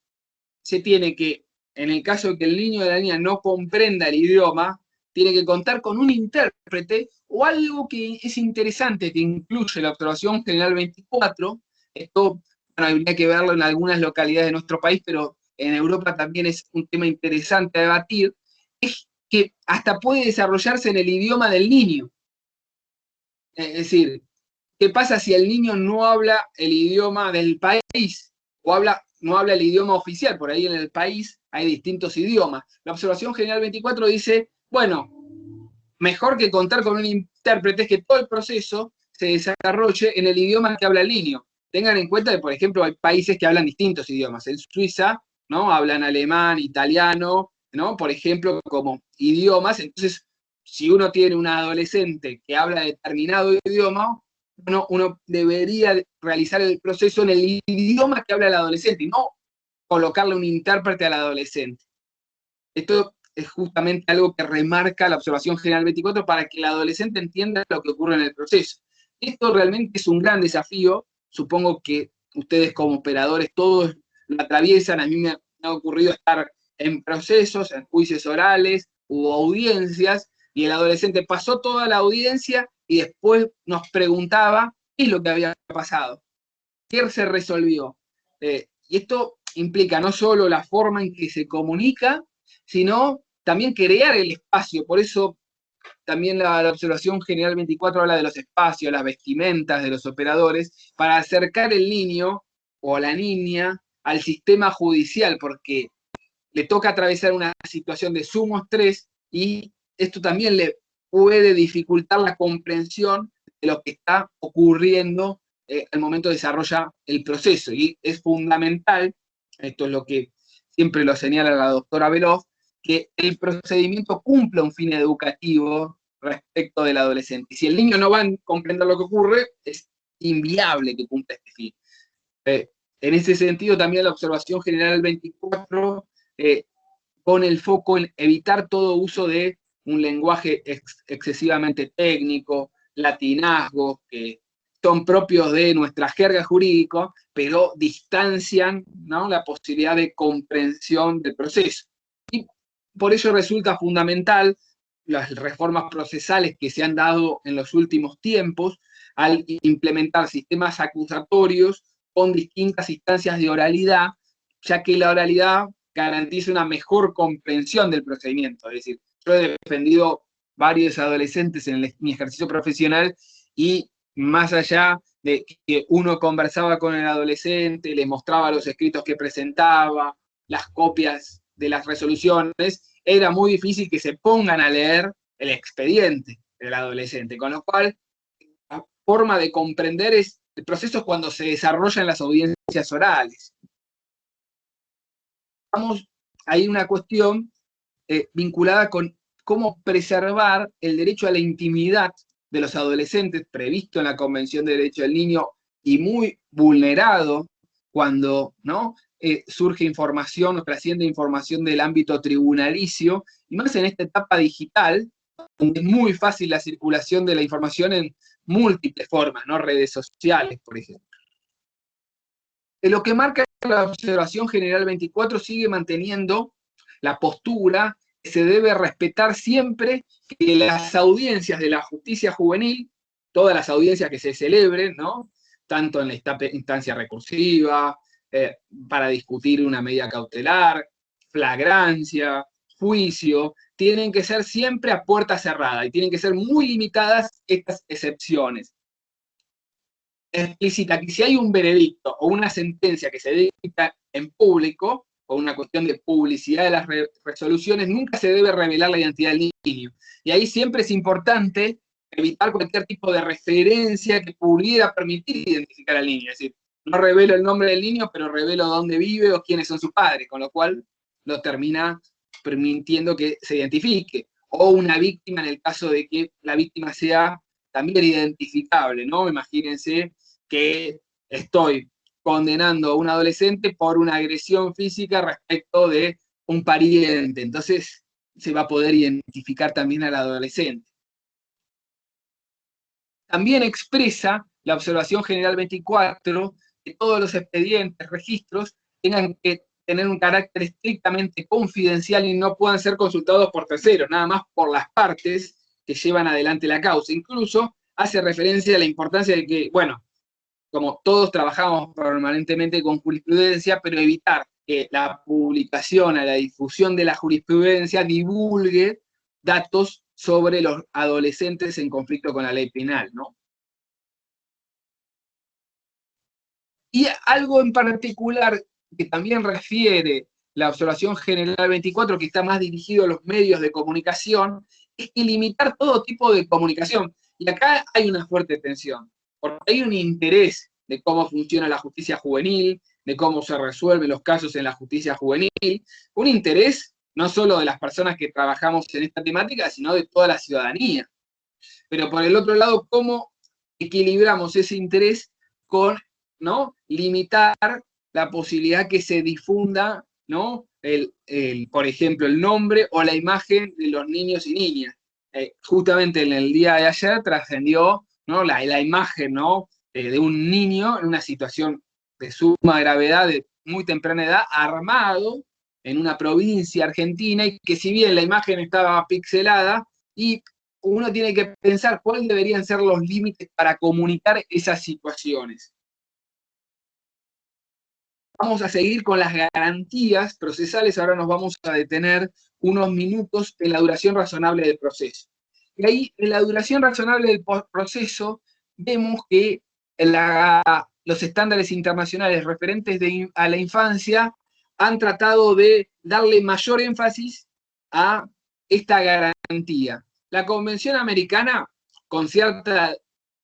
se tiene que, en el caso de que el niño o la niña no comprenda el idioma, tiene que contar con un intérprete o algo que es interesante, que incluye la observación general 24. Esto, bueno, habría que verlo en algunas localidades de nuestro país, pero en Europa también es un tema interesante a debatir, es que hasta puede desarrollarse en el idioma del niño. Es decir, ¿qué pasa si el niño no habla el idioma del país o no habla el idioma oficial? Por ahí en el país hay distintos idiomas. La observación general 24 dice, bueno, mejor que contar con un intérprete es que todo el proceso se desarrolle en el idioma que habla el niño. Tengan en cuenta que, por ejemplo, hay países que hablan distintos idiomas. En Suiza, ¿no?, hablan alemán, italiano, ¿no?, por ejemplo, como idiomas. Entonces, si uno tiene un adolescente que habla determinado idioma, uno debería realizar el proceso en el idioma que habla el adolescente y no colocarle un intérprete al adolescente. Esto es justamente algo que remarca la observación general 24 para que el adolescente entienda lo que ocurre en el proceso. Esto realmente es un gran desafío. Supongo que ustedes como operadores todos lo atraviesan. A mí me ha ocurrido estar en procesos, en juicios orales u audiencias, y el adolescente pasó toda la audiencia y después nos preguntaba qué es lo que había pasado, qué se resolvió. Y esto implica no solo la forma en que se comunica, sino también crear el espacio. Por eso también la observación general 24 habla de los espacios, las vestimentas de los operadores, para acercar el niño o la niña al sistema judicial, porque le toca atravesar una situación de sumo estrés y esto también le puede dificultar la comprensión de lo que está ocurriendo al momento desarrolla el proceso. Y es fundamental, esto es lo que siempre lo señala la doctora Veloz, que el procedimiento cumpla un fin educativo respecto del adolescente. Y si el niño no va a comprender lo que ocurre, es inviable que cumpla este fin. En ese sentido, también la observación general 24 pone el foco en evitar todo uso de un lenguaje excesivamente técnico, latinazgos, que son propios de nuestra jerga jurídica, pero distancian, ¿no?, la posibilidad de comprensión del proceso. Y por ello resulta fundamental las reformas procesales que se han dado en los últimos tiempos al implementar sistemas acusatorios con distintas instancias de oralidad, ya que la oralidad garantiza una mejor comprensión del procedimiento. Es decir, yo he defendido varios adolescentes en mi ejercicio profesional y más allá de que uno conversaba con el adolescente, le mostraba los escritos que presentaba, las copias de las resoluciones, era muy difícil que se pongan a leer el expediente del adolescente, con lo cual la forma de comprender el proceso es cuando se desarrollan las audiencias orales. Hay una cuestión vinculada con cómo preservar el derecho a la intimidad de los adolescentes, previsto en la Convención de Derecho del Niño y muy vulnerado cuando, ¿no?, surge información o trasciende información del ámbito tribunalicio, y más en esta etapa digital, donde es muy fácil la circulación de la información en múltiples formas, ¿no?, redes sociales, por ejemplo. lo que marca la observación general 24 sigue manteniendo la postura que se debe respetar siempre que las audiencias de la justicia juvenil, todas las audiencias que se celebren, ¿no? Tanto en la instancia recursiva, para discutir una medida cautelar, flagrancia, juicio, tienen que ser siempre a puerta cerrada y tienen que ser muy limitadas estas excepciones. Explícita que si hay un veredicto o una sentencia que se dicta en público, o una cuestión de publicidad de las resoluciones, nunca se debe revelar la identidad del niño. Y ahí siempre es importante evitar cualquier tipo de referencia que pudiera permitir identificar al niño. Es decir, no revelo el nombre del niño, pero revelo dónde vive o quiénes son sus padres, con lo cual lo termina permitiendo que se identifique. O una víctima en el caso de que la víctima sea también identificable, ¿no? Imagínense que estoy condenando a un adolescente por una agresión física respecto de un pariente. Entonces se va a poder identificar también al adolescente. También expresa la observación general 24 que todos los expedientes, registros, tengan que tener un carácter estrictamente confidencial y no puedan ser consultados por terceros, nada más por las partes que llevan adelante la causa. Incluso hace referencia a la importancia de que, bueno, como todos trabajamos permanentemente con jurisprudencia, pero evitar que la publicación, a la difusión de la jurisprudencia divulgue datos sobre los adolescentes en conflicto con la ley penal, ¿no? Y algo en particular que también refiere la observación general 24, que está más dirigido a los medios de comunicación, es que limitar todo tipo de comunicación. Y acá hay una fuerte tensión, porque hay un interés de cómo funciona la justicia juvenil, de cómo se resuelven los casos en la justicia juvenil, un interés no solo de las personas que trabajamos en esta temática, sino de toda la ciudadanía. Pero por el otro lado, ¿cómo equilibramos ese interés con, ¿no?, limitar la posibilidad que se difunda, ¿no?, por ejemplo, el nombre o la imagen de los niños y niñas? Justamente en el día de ayer trascendió, ¿no?, la imagen, ¿no?, de un niño en una situación de suma gravedad, de muy temprana edad, armado en una provincia argentina, y que si bien la imagen estaba pixelada, y uno tiene que pensar cuáles deberían ser los límites para comunicar esas situaciones. Vamos a seguir con las garantías procesales, ahora nos vamos a detener unos minutos en la duración razonable del proceso. Y ahí, en la duración razonable del proceso, vemos que los estándares internacionales referentes a la infancia han tratado de darle mayor énfasis a esta garantía. La Convención Americana, con cierta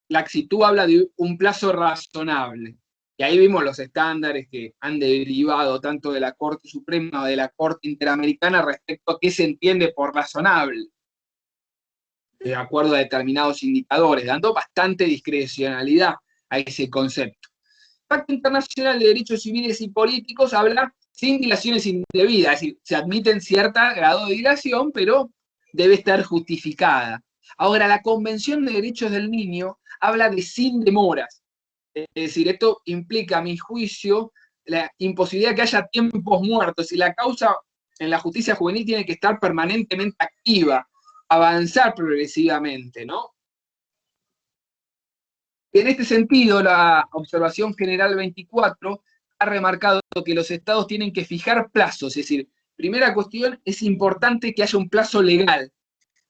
laxitud, habla de un plazo razonable. Y ahí vimos los estándares que han derivado tanto de la Corte Suprema o de la Corte Interamericana respecto a qué se entiende por razonable, de acuerdo a determinados indicadores, dando bastante discrecionalidad a ese concepto. El Pacto Internacional de Derechos Civiles y Políticos habla sin dilaciones indebidas, es decir, se admiten cierto grado de dilación, pero debe estar justificada. Ahora, la Convención de Derechos del Niño habla de sin demoras. Es decir, esto implica, a mi juicio, la imposibilidad de que haya tiempos muertos, y la causa en la justicia juvenil tiene que estar permanentemente activa, avanzar progresivamente, ¿no? En este sentido, la observación general 24 ha remarcado que los estados tienen que fijar plazos, es decir, primera cuestión, es importante que haya un plazo legal,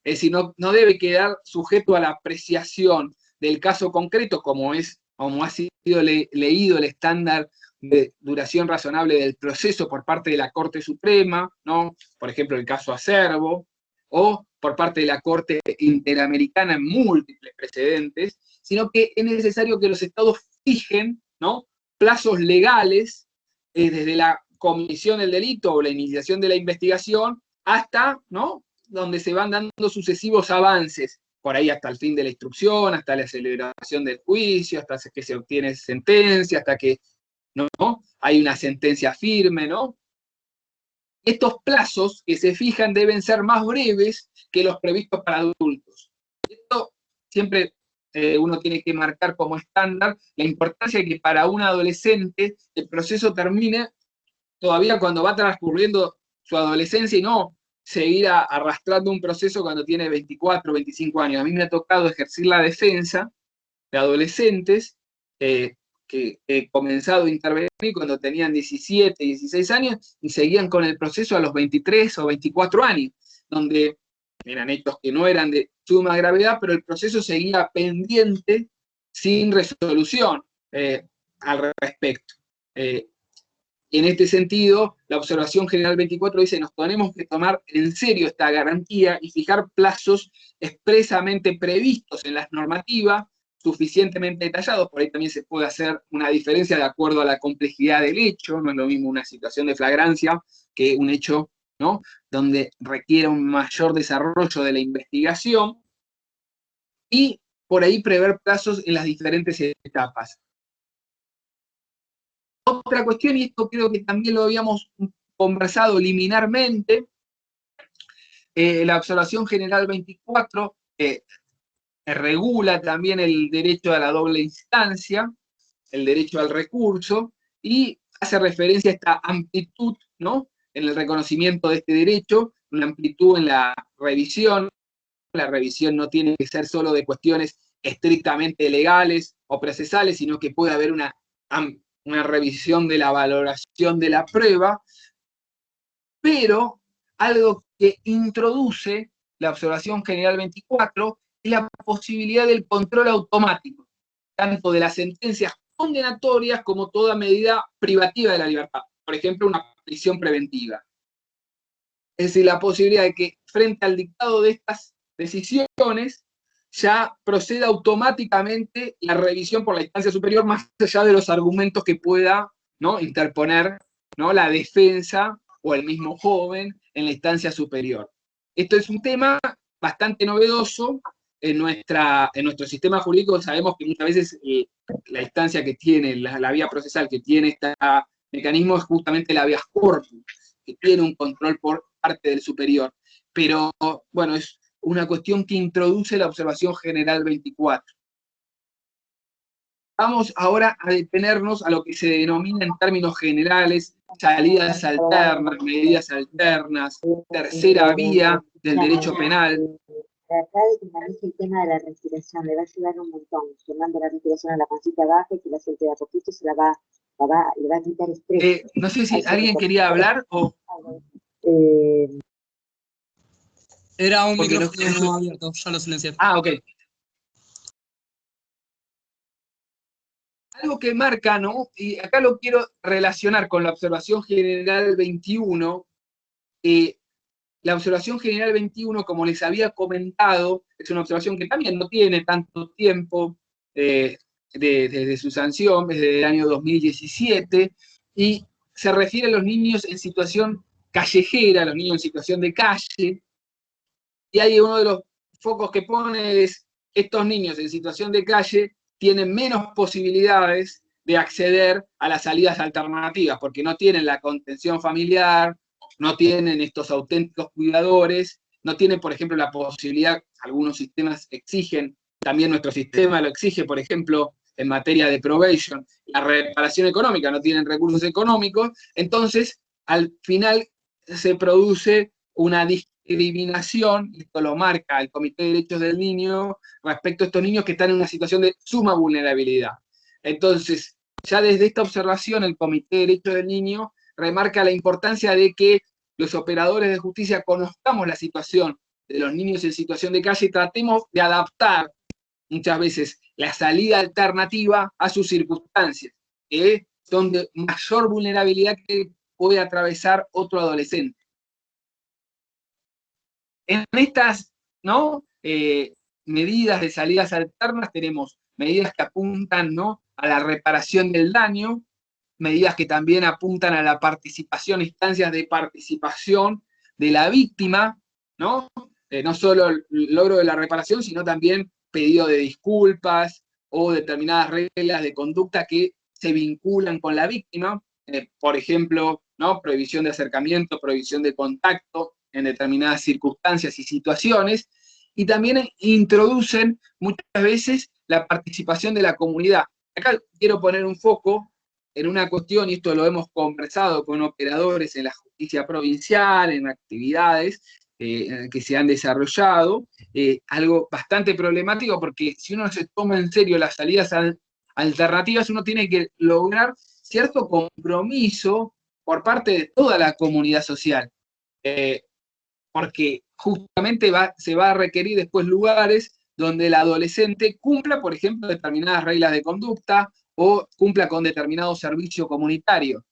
es decir, no debe quedar sujeto a la apreciación del caso concreto, como ha sido leído el estándar de duración razonable del proceso por parte de la Corte Suprema, ¿no? Por ejemplo, el caso Acervo, o por parte de la Corte Interamericana en múltiples precedentes, sino que es necesario que los estados fijen, ¿no?, plazos legales, desde la comisión del delito o la iniciación de la investigación hasta, ¿no?, donde se van dando sucesivos avances, por ahí hasta el fin de la instrucción, hasta la celebración del juicio, hasta que se obtiene sentencia, hasta que, ¿no?, hay una sentencia firme, ¿no? Estos plazos que se fijan deben ser más breves que los previstos para adultos. Esto siempre uno tiene que marcar como estándar la importancia de que para un adolescente el proceso termine todavía cuando va transcurriendo su adolescencia y no seguir arrastrando un proceso cuando tiene 24, 25 años. A mí me ha tocado ejercer la defensa de adolescentes que he comenzado a intervenir cuando tenían 17, 16 años y seguían con el proceso a los 23 o 24 años, donde eran hechos que no eran de suma gravedad, pero el proceso seguía pendiente sin resolución al respecto. En este sentido, la observación general 24 dice, nos tenemos que tomar en serio esta garantía y fijar plazos expresamente previstos en las normativas, suficientemente detallados. Por ahí también se puede hacer una diferencia de acuerdo a la complejidad del hecho. No es lo mismo una situación de flagrancia que un hecho, ¿no?, donde requiere un mayor desarrollo de la investigación, y por ahí prever plazos en las diferentes etapas. Otra cuestión, y esto creo que también lo habíamos conversado liminarmente, la observación general 24 regula también el derecho a la doble instancia, el derecho al recurso, y hace referencia a esta amplitud, ¿no?, en el reconocimiento de este derecho, una amplitud en la revisión. La revisión no tiene que ser solo de cuestiones estrictamente legales o procesales, sino que puede haber una revisión de la valoración de la prueba, pero algo que introduce la observación general 24 es la posibilidad del control automático, tanto de las sentencias condenatorias como toda medida privativa de la libertad, por ejemplo, una prisión preventiva. Es decir, la posibilidad de que frente al dictado de estas decisiones ya proceda automáticamente la revisión por la instancia superior, más allá de los argumentos que pueda, ¿no?, interponer, ¿no?, la defensa o el mismo joven en la instancia superior. Esto es un tema bastante novedoso en nuestro sistema jurídico. Sabemos que muchas veces la instancia que tiene, la vía procesal que tiene este mecanismo es justamente la habeas corpus, que tiene un control por parte del superior. Pero, bueno, es una cuestión que introduce la observación general 24. Vamos ahora a detenernos a lo que se denomina en términos generales salidas alternas, medidas alternas, tercera vía del derecho penal. Acá de que maneje el tema de la respiración, le va a ayudar un montón, que mande la respiración a la pancita baja y que la suelte de a poquito, le va a quitar estrés. No sé si alguien quería hablar o... Era un micrófono no abierto, ya lo silencié. Ah, ok. Algo que marca, ¿no?, y acá lo quiero relacionar con la observación general 21, la observación general 21, como les había comentado, es una observación que también no tiene tanto tiempo desde su sanción, desde el año 2017, y se refiere a los niños en situación callejera, a los niños en situación de calle, y hay uno de los focos que pone es, estos niños en situación de calle tienen menos posibilidades de acceder a las salidas alternativas, porque no tienen la contención familiar, no tienen estos auténticos cuidadores, no tienen, por ejemplo, la posibilidad, algunos sistemas exigen, también nuestro sistema lo exige, por ejemplo, en materia de probation, la reparación económica, no tienen recursos económicos, entonces, al final se produce una discriminación, y esto lo marca el Comité de Derechos del Niño, respecto a estos niños que están en una situación de suma vulnerabilidad. Entonces, ya desde esta observación, el Comité de Derechos del Niño remarca la importancia de que los operadores de justicia conozcamos la situación de los niños en situación de calle y tratemos de adaptar muchas veces la salida alternativa a sus circunstancias, que son de mayor vulnerabilidad que puede atravesar otro adolescente. En estas, ¿no?, medidas de salidas alternas tenemos medidas que apuntan, ¿no?, a la reparación del daño, medidas que también apuntan a la participación, instancias de participación de la víctima, ¿no? No solo el logro de la reparación, sino también pedido de disculpas o determinadas reglas de conducta que se vinculan con la víctima, por ejemplo, ¿no?, prohibición de acercamiento, prohibición de contacto en determinadas circunstancias y situaciones, y también introducen muchas veces la participación de la comunidad. Acá quiero poner un foco en una cuestión, y esto lo hemos conversado con operadores en la justicia provincial, en actividades que se han desarrollado, algo bastante problemático, porque si uno se toma en serio las salidas alternativas, uno tiene que lograr cierto compromiso por parte de toda la comunidad social, porque justamente se va a requerir después lugares donde el adolescente cumpla, por ejemplo, determinadas reglas de conducta o cumpla con determinado servicio comunitario.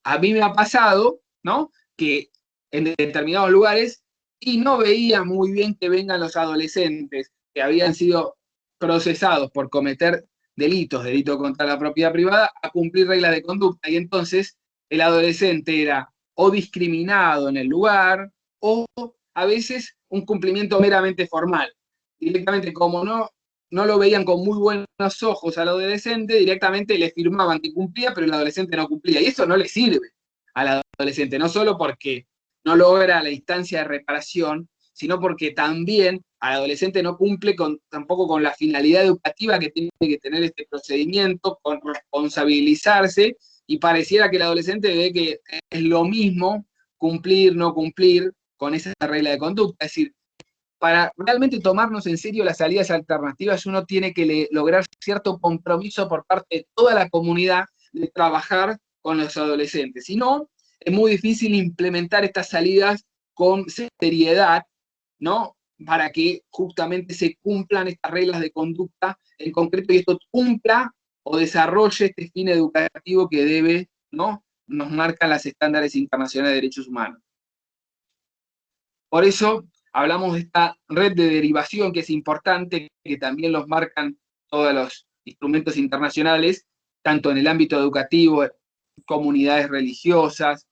A mí me ha pasado, ¿no?, que en determinados lugares, y no veía muy bien que vengan los adolescentes que habían sido procesados por cometer delitos contra la propiedad privada, a cumplir reglas de conducta, y entonces el adolescente era o discriminado en el lugar, o a veces un cumplimiento meramente formal. Directamente, como no lo veían con muy buenos ojos al adolescente, directamente le firmaban que cumplía, pero el adolescente no cumplía. Y eso no le sirve al adolescente, no solo porque no logra la instancia de reparación, sino porque también al adolescente no cumple tampoco con la finalidad educativa que tiene que tener este procedimiento, con responsabilizarse, y pareciera que el adolescente ve que es lo mismo cumplir, no cumplir con esa regla de conducta. Es decir, para realmente tomarnos en serio las salidas alternativas, uno tiene que lograr cierto compromiso por parte de toda la comunidad de trabajar con los adolescentes. Si no, es muy difícil implementar estas salidas con seriedad, ¿no?, para que justamente se cumplan estas reglas de conducta en concreto, y esto cumpla o desarrolle este fin educativo que debe, ¿no?, nos marcan los estándares internacionales de derechos humanos. Por eso hablamos de esta red de derivación, que es importante, que también los marcan todos los instrumentos internacionales, tanto en el ámbito educativo, comunidades religiosas,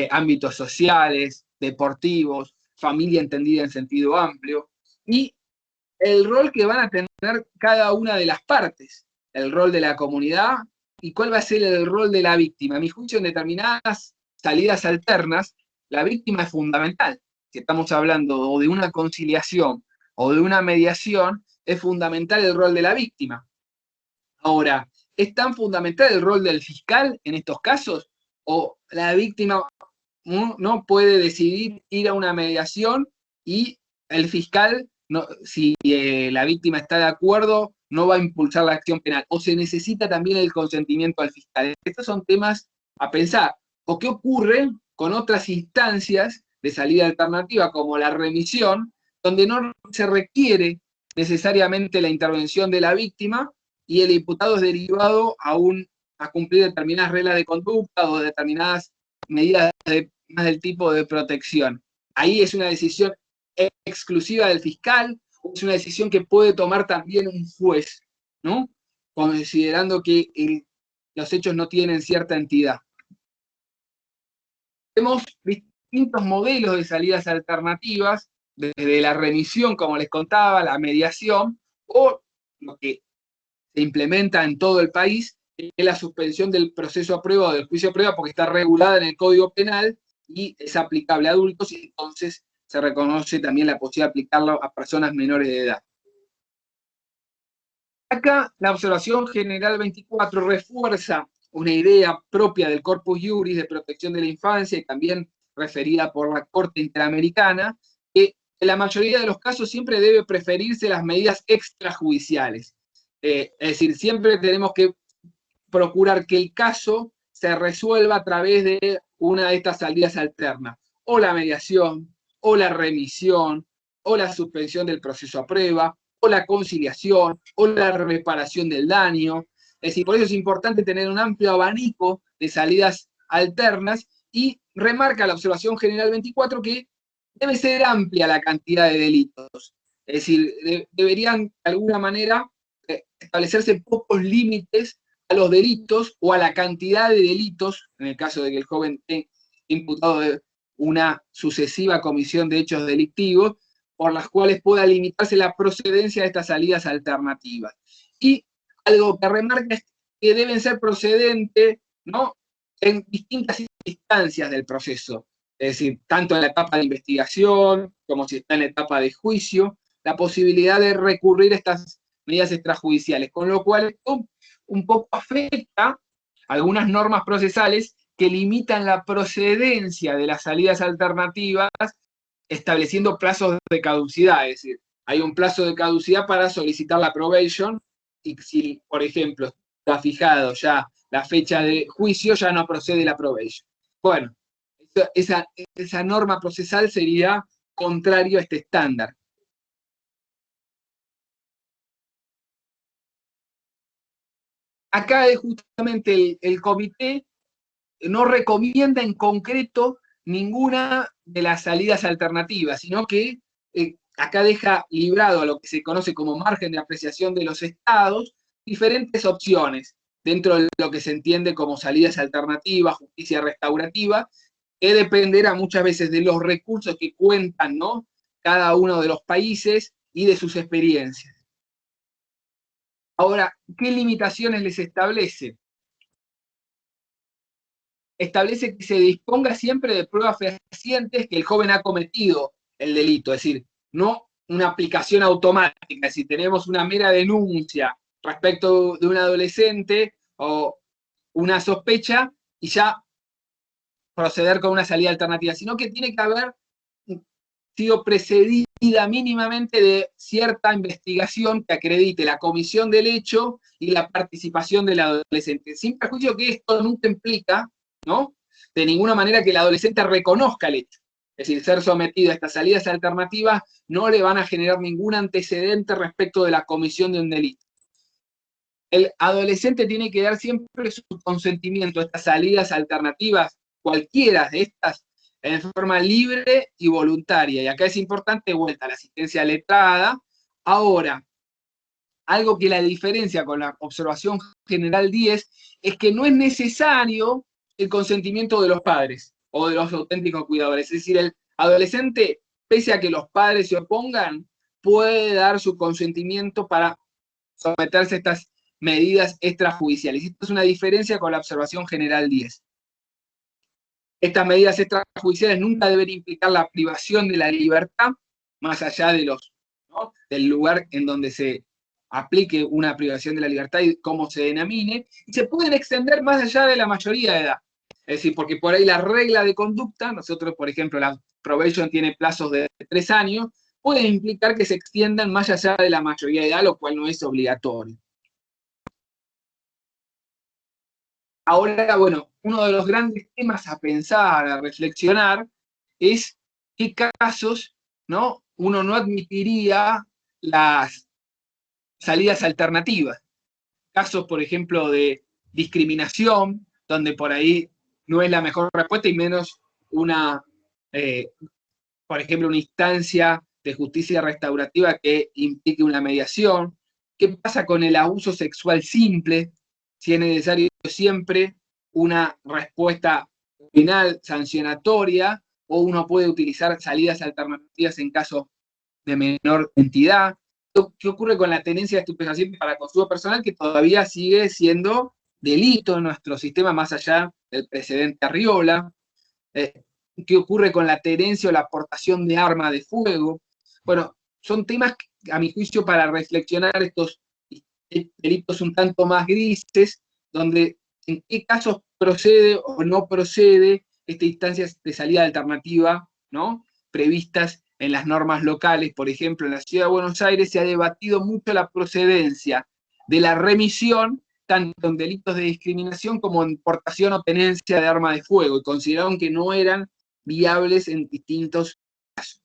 ámbitos sociales, deportivos, familia entendida en sentido amplio, y el rol que van a tener cada una de las partes, el rol de la comunidad y cuál va a ser el rol de la víctima. A mi juicio, en determinadas salidas alternas, la víctima es fundamental. Si estamos hablando o de una conciliación o de una mediación, es fundamental el rol de la víctima. Ahora, ¿es tan fundamental el rol del fiscal en estos casos? ¿O la víctima no puede decidir ir a una mediación y el fiscal, no, si la víctima está de acuerdo, no va a impulsar la acción penal? ¿O se necesita también el consentimiento del fiscal? Estos son temas a pensar. ¿O qué ocurre con otras instancias de salida alternativa, como la remisión, donde no se requiere necesariamente la intervención de la víctima y el imputado es derivado a cumplir determinadas reglas de conducta o determinadas medidas más del tipo de protección? Ahí es una decisión exclusiva del fiscal, o es una decisión que puede tomar también un juez, ¿no?, considerando que los hechos no tienen cierta entidad. Vemos distintos modelos de salidas alternativas, desde la remisión, como les contaba, la mediación, o lo que se implementa en todo el país, es la suspensión del proceso a prueba o del juicio a prueba, porque está regulada en el Código Penal y es aplicable a adultos, y entonces se reconoce también la posibilidad de aplicarlo a personas menores de edad. Acá la observación general 24 refuerza una idea propia del Corpus Juris de protección de la infancia, y también referida por la Corte Interamericana, que en la mayoría de los casos siempre debe preferirse las medidas extrajudiciales. Es decir, siempre tenemos que procurar que el caso se resuelva a través de una de estas salidas alternas, o la mediación, o la remisión, o la suspensión del proceso a prueba, o la conciliación, o la reparación del daño. Es decir, por eso es importante tener un amplio abanico de salidas alternas, y remarca la observación general 24 que debe ser amplia la cantidad de delitos. Es decir, deberían de alguna manera establecerse pocos límites a los delitos o a la cantidad de delitos, en el caso de que el joven esté imputado de una sucesiva comisión de hechos delictivos, por las cuales pueda limitarse la procedencia de estas salidas alternativas. Y algo que remarca es que deben ser procedentes, ¿no?, en distintas instancias del proceso. Es decir, tanto en la etapa de investigación como si está en la etapa de juicio, la posibilidad de recurrir a estas medidas extrajudiciales, con lo cual esto un poco afecta algunas normas procesales que limitan la procedencia de las salidas alternativas, estableciendo plazos de caducidad, es decir, hay un plazo de caducidad para solicitar la probation, y si, por ejemplo, está fijado ya la fecha de juicio, ya no procede la probation. Bueno, esa norma procesal sería contrario a este estándar. Acá es justamente el comité no recomienda en concreto ninguna de las salidas alternativas, sino que acá deja librado a lo que se conoce como margen de apreciación de los estados diferentes opciones dentro de lo que se entiende como salidas alternativas, justicia restaurativa, que dependerá muchas veces de los recursos que cuentan, ¿no?, cada uno de los países y de sus experiencias. Ahora, ¿qué limitaciones les establece? Establece que se disponga siempre de pruebas fehacientes que el joven ha cometido el delito, es decir, no una aplicación automática, si tenemos una mera denuncia respecto de un adolescente o una sospecha y ya proceder con una salida alternativa, sino que tiene que haber sido precedida mínimamente de cierta investigación que acredite la comisión del hecho y la participación del adolescente, sin perjuicio que esto nunca implica, ¿no?, de ninguna manera que el adolescente reconozca el hecho. Es decir, ser sometido a estas salidas alternativas no le van a generar ningún antecedente respecto de la comisión de un delito. El adolescente tiene que dar siempre su consentimiento a estas salidas alternativas, cualquiera de estas, en forma libre y voluntaria. Y acá es importante, de vuelta, la asistencia letrada. Ahora, algo que la diferencia con la observación general 10 es que no es necesario el consentimiento de los padres o de los auténticos cuidadores. Es decir, el adolescente, pese a que los padres se opongan, puede dar su consentimiento para someterse a estas medidas extrajudiciales. Esto es una diferencia con la observación general 10. Estas medidas extrajudiciales nunca deben implicar la privación de la libertad, más allá de ¿no?, del lugar en donde se aplique una privación de la libertad y cómo se denomine, y se pueden extender más allá de la mayoría de edad. Es decir, porque por ahí la regla de conducta, nosotros, por ejemplo, la probation tiene plazos de 3 años, pueden implicar que se extiendan más allá de la mayoría de edad, lo cual no es obligatorio. Ahora, bueno, uno de los grandes temas a pensar, a reflexionar, es qué casos, ¿no?, uno no admitiría las salidas alternativas. Casos, por ejemplo, de discriminación, donde por ahí no es la mejor respuesta y menos por ejemplo, una instancia de justicia restaurativa que implique una mediación. ¿Qué pasa con el abuso sexual simple? Si es necesario siempre una respuesta penal sancionatoria, o uno puede utilizar salidas alternativas en caso de menor entidad. ¿Qué ocurre con la tenencia de estupefacientes para consumo personal, que todavía sigue siendo delito en nuestro sistema, más allá del precedente Arriola? ¿Qué ocurre con la tenencia o la aportación de arma de fuego? Bueno, son temas, a mi juicio, para reflexionar estos delitos un tanto más grises, donde en qué casos procede o no procede esta instancia de salida alternativa, ¿no?, previstas en las normas locales. Por ejemplo, en la Ciudad de Buenos Aires se ha debatido mucho la procedencia de la remisión, tanto en delitos de discriminación como en portación o tenencia de arma de fuego, y consideraron que no eran viables en distintos casos.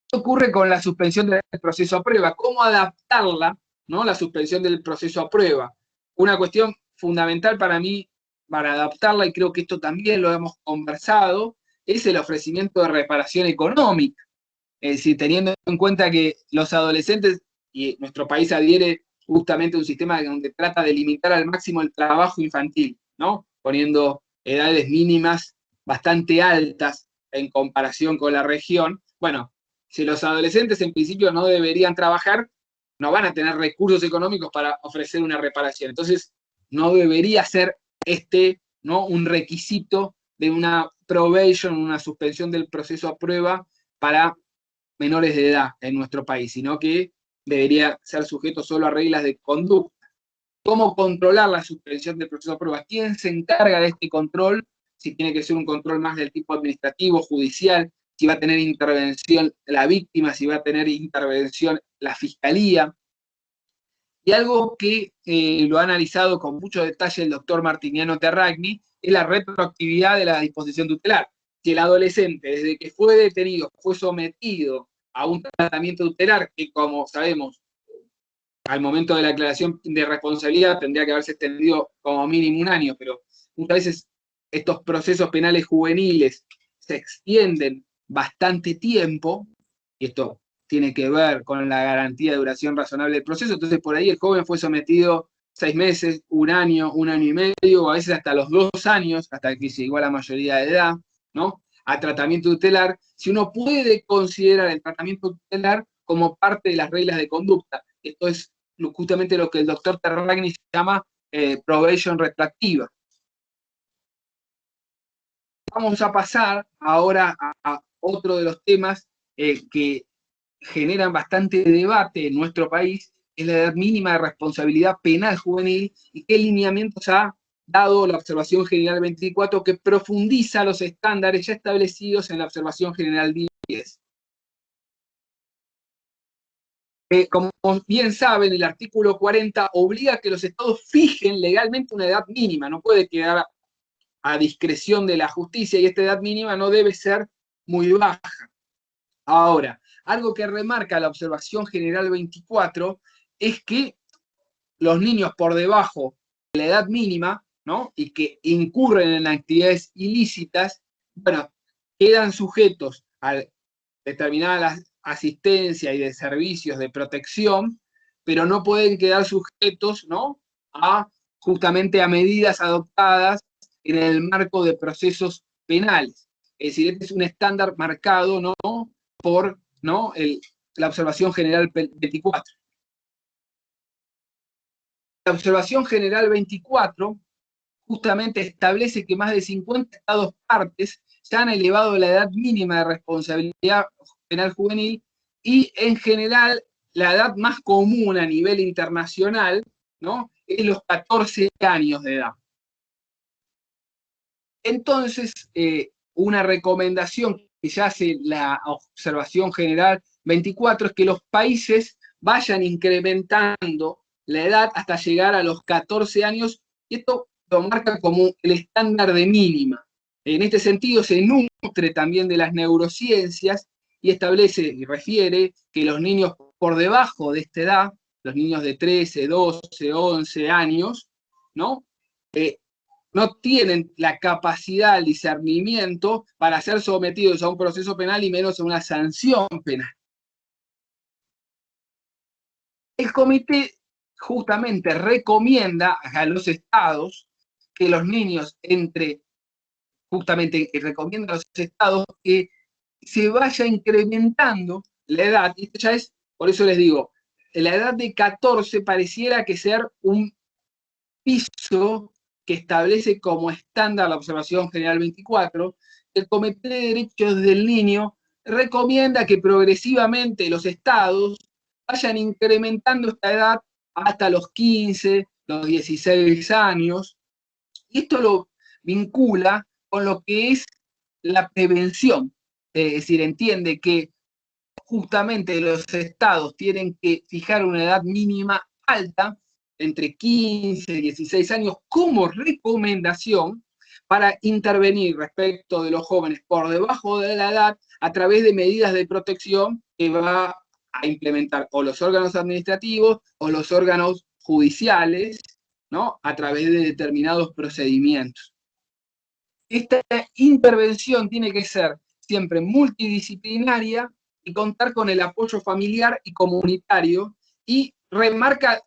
¿Qué ocurre con la suspensión del proceso a prueba? ¿Cómo adaptarla, ¿no?, la suspensión del proceso a prueba? Una cuestión fundamental para mí, para adaptarla, y creo que esto también lo hemos conversado, es el ofrecimiento de reparación económica. Es decir, teniendo en cuenta que los adolescentes, y nuestro país adhiere justamente a un sistema donde trata de limitar al máximo el trabajo infantil, ¿no?, poniendo edades mínimas bastante altas en comparación con la región. Bueno, si los adolescentes en principio no deberían trabajar, no van a tener recursos económicos para ofrecer una reparación. Entonces, no debería ser ¿no?, un requisito de una probation, una suspensión del proceso a prueba para menores de edad en nuestro país, sino que debería ser sujeto solo a reglas de conducta. ¿Cómo controlar la suspensión del proceso de prueba? ¿Quién se encarga de este control? Si tiene que ser un control más del tipo administrativo, judicial, si va a tener intervención la víctima, si va a tener intervención la fiscalía. Y algo que lo ha analizado con mucho detalle el doctor Martiniano Terragni es la retroactividad de la disposición tutelar. Si el adolescente, desde que fue detenido, fue sometido a un tratamiento tutelar, que como sabemos, al momento de la declaración de responsabilidad tendría que haberse extendido como mínimo un año, pero muchas veces estos procesos penales juveniles se extienden bastante tiempo, y esto tiene que ver con la garantía de duración razonable del proceso. Entonces, por ahí el joven fue sometido 6 meses, un año y medio, o a veces hasta los 2 años, hasta que llegó a la mayoría de edad, ¿no? A tratamiento tutelar, si uno puede considerar el tratamiento tutelar como parte de las reglas de conducta. Esto es justamente lo que el doctor Terragni llama probation retroactiva. Vamos a pasar ahora a otro de los temas que generan bastante debate en nuestro país, es la edad mínima de responsabilidad penal juvenil y qué lineamientos ha dado la Observación General 24 que profundiza los estándares ya establecidos en la Observación General 10. Como bien saben, el artículo 40 obliga a que los estados fijen legalmente una edad mínima, no puede quedar a discreción de la justicia y esta edad mínima no debe ser muy baja. Ahora, algo que remarca la Observación General 24 es que los niños por debajo de la edad mínima, ¿no? Y que incurren en actividades ilícitas, bueno, quedan sujetos a determinadas asistencia y de servicios de protección, pero no pueden quedar sujetos, ¿no? Justamente a medidas adoptadas en el marco de procesos penales. Es decir, este es un estándar marcado, ¿no? Por, ¿no? La Observación General 24. La Observación General 24 justamente establece que más de 50 estados partes ya han elevado la edad mínima de responsabilidad penal juvenil y en general la edad más común a nivel internacional, ¿no? Es los 14 años de edad. Entonces, una recomendación que ya hace la Observación General 24 es que los países vayan incrementando la edad hasta llegar a los 14 años, y esto lo marca como el estándar de mínima. En este sentido, se nutre también de las neurociencias y establece y refiere que los niños por debajo de esta edad, los niños de 13, 12, 11 años, ¿no? No tienen la capacidad, el discernimiento para ser sometidos a un proceso penal y menos a una sanción penal. El comité justamente recomienda a los estados que los niños recomienda a los estados que se vaya incrementando la edad, y esto ya es, por eso les digo, la edad de 14 pareciera que ser un piso que establece como estándar la Observación General 24, el Comité de Derechos del Niño recomienda que progresivamente los estados vayan incrementando esta edad hasta los 15, los 16 años, y esto lo vincula con lo que es la prevención, es decir, entiende que justamente los estados tienen que fijar una edad mínima alta, entre 15 y 16 años, como recomendación para intervenir respecto de los jóvenes por debajo de la edad a través de medidas de protección que va a implementar o los órganos administrativos o los órganos judiciales, ¿no? A través de determinados procedimientos. Esta intervención tiene que ser siempre multidisciplinaria y contar con el apoyo familiar y comunitario, y remarca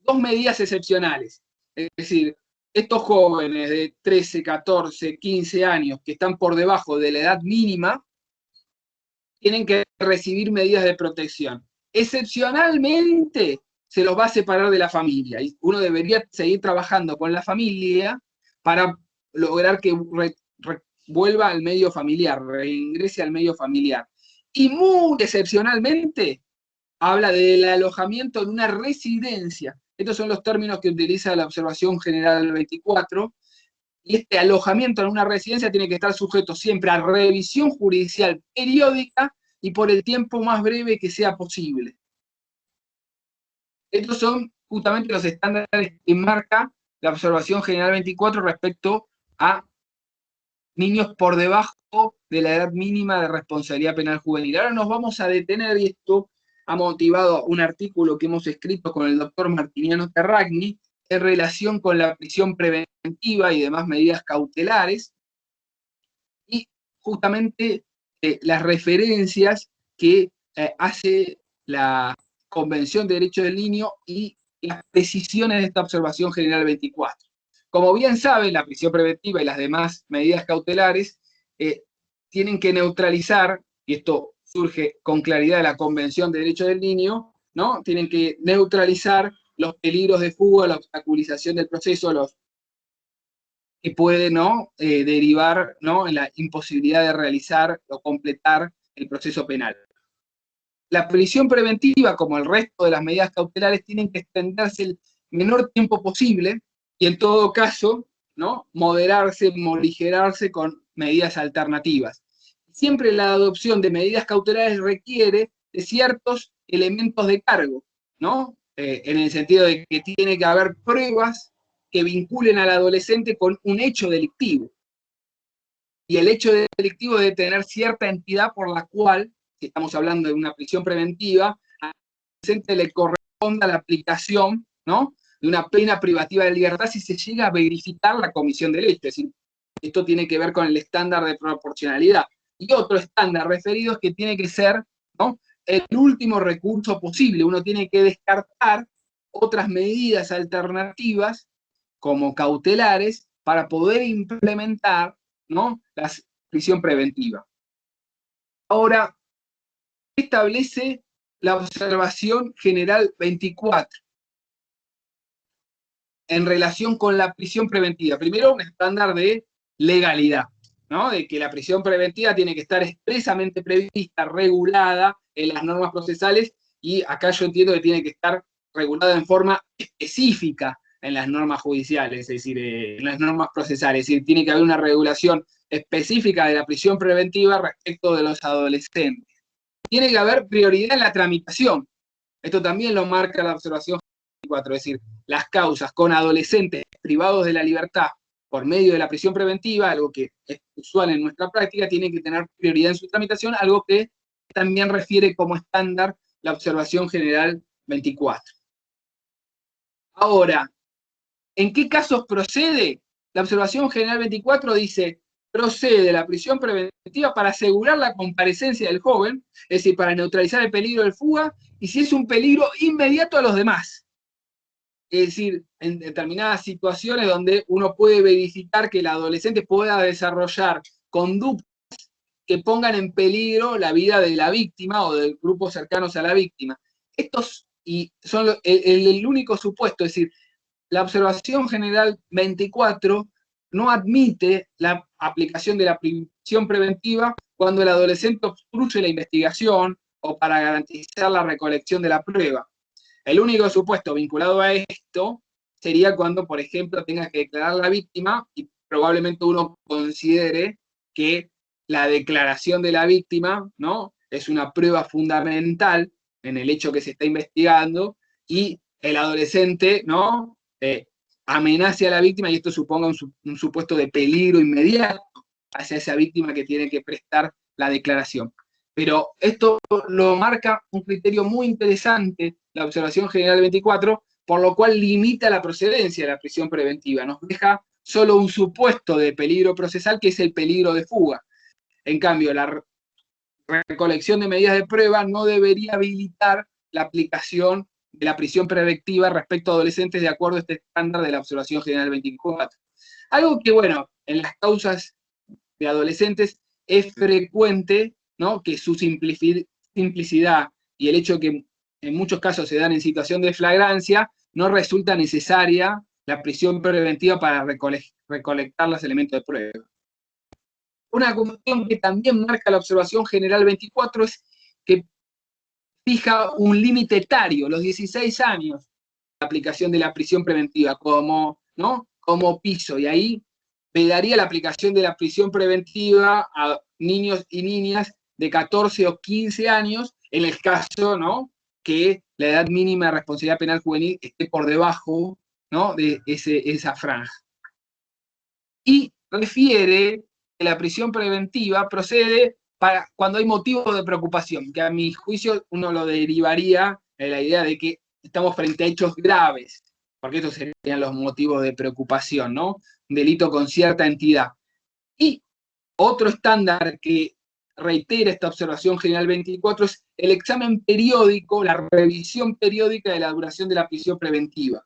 2 medidas excepcionales. Es decir, estos jóvenes de 13, 14, 15 años que están por debajo de la edad mínima tienen que recibir medidas de protección. Excepcionalmente se los va a separar de la familia y uno debería seguir trabajando con la familia para lograr que vuelva al medio familiar, reingrese al medio familiar. Y muy excepcionalmente habla del alojamiento en una residencia. Estos son los términos que utiliza la observación general 24, y este alojamiento en una residencia tiene que estar sujeto siempre a revisión judicial periódica y por el tiempo más breve que sea posible. Estos son justamente los estándares que marca la observación general 24 respecto a niños por debajo de la edad mínima de responsabilidad penal juvenil. Ahora nos vamos a detener, y esto ha motivado un artículo que hemos escrito con el doctor Martiniano Terragni en relación con la prisión preventiva y demás medidas cautelares, y justamente las referencias que hace la Convención de Derechos del Niño y las precisiones de esta observación general 24. Como bien saben, la prisión preventiva y las demás medidas cautelares tienen que neutralizar, y esto surge con claridad de la Convención de Derechos del Niño, ¿no? Tienen que neutralizar los peligros de fuga, la obstaculización del proceso, los que puede, ¿no? Derivar, ¿no? En la imposibilidad de realizar o completar el proceso penal. La prisión preventiva, como el resto de las medidas cautelares, tienen que extenderse el menor tiempo posible y en todo caso, ¿no? Moderarse, morigerarse con medidas alternativas. Siempre la adopción de medidas cautelares requiere de ciertos elementos de cargo, ¿no? En el sentido de que tiene que haber pruebas que vinculen al adolescente con un hecho delictivo. Y el hecho delictivo debe tener cierta entidad por la cual, si estamos hablando de una prisión preventiva, al adolescente le corresponda la aplicación, ¿no? De una pena privativa de libertad si se llega a verificar la comisión del hecho. Es decir, esto tiene que ver con el estándar de proporcionalidad. Y otro estándar referido es que tiene que ser, ¿no? El último recurso posible. Uno tiene que descartar otras medidas alternativas como cautelares para poder implementar, ¿no? La prisión preventiva. Ahora, ¿qué establece la observación general 24 en relación con la prisión preventiva? Primero, un estándar de legalidad, ¿no? De que la prisión preventiva tiene que estar expresamente prevista, regulada en las normas procesales, y acá yo entiendo que tiene que estar regulada en forma específica en las normas judiciales, es decir, en las normas procesales, es decir, tiene que haber una regulación específica de la prisión preventiva respecto de los adolescentes. Tiene que haber prioridad en la tramitación. Esto también lo marca la observación 24, es decir, las causas con adolescentes privados de la libertad por medio de la prisión preventiva, algo que es usual en nuestra práctica, tienen que tener prioridad en su tramitación, algo que también refiere como estándar la observación general 24. Ahora, ¿en qué casos procede? La observación general 24 dice: procede la prisión preventiva para asegurar la comparecencia del joven, es decir, para neutralizar el peligro de fuga, y si es un peligro inmediato a los demás. Es decir, en determinadas situaciones donde uno puede verificar que el adolescente pueda desarrollar conductas que pongan en peligro la vida de la víctima o de grupos cercanos a la víctima. Estos son el único supuesto, es decir, la observación general 24 no admite la aplicación de la prisión preventiva cuando el adolescente obstruye la investigación o para garantizar la recolección de la prueba. El único supuesto vinculado a esto sería cuando, por ejemplo, tenga que declarar a la víctima y probablemente uno considere que la declaración de la víctima, ¿no?, es una prueba fundamental en el hecho que se está investigando, y el adolescente, ¿no?, amenace a la víctima y esto suponga un supuesto de peligro inmediato hacia esa víctima que tiene que prestar la declaración. Pero esto lo marca un criterio muy interesante, la observación general 24, por lo cual limita la procedencia de la prisión preventiva. Nos deja solo un supuesto de peligro procesal, que es el peligro de fuga. En cambio, la recolección de medidas de prueba no debería habilitar la aplicación de la prisión preventiva respecto a adolescentes de acuerdo a este estándar de la observación general 24. Algo que, bueno, en las causas de adolescentes es frecuente, ¿no?, que su simplicidad y el hecho que en muchos casos se dan en situación de flagrancia, no resulta necesaria la prisión preventiva para recolectar los elementos de prueba. Una cuestión que también marca la observación general 24 es que fija un límite etario, los 16 años, la aplicación de la prisión preventiva como, ¿no?, como piso, y ahí pedaría la aplicación de la prisión preventiva a niños y niñas de 14 o 15 años, en el caso, ¿no?, que la edad mínima de responsabilidad penal juvenil esté por debajo, ¿no?, de esa franja. Y refiere que la prisión preventiva procede para cuando hay motivos de preocupación, que a mi juicio uno lo derivaría de la idea de que estamos frente a hechos graves, porque estos serían los motivos de preocupación, ¿no? Un delito con cierta entidad. Y otro estándar que reitera esta observación general 24 es el examen periódico, la revisión periódica de la duración de la prisión preventiva,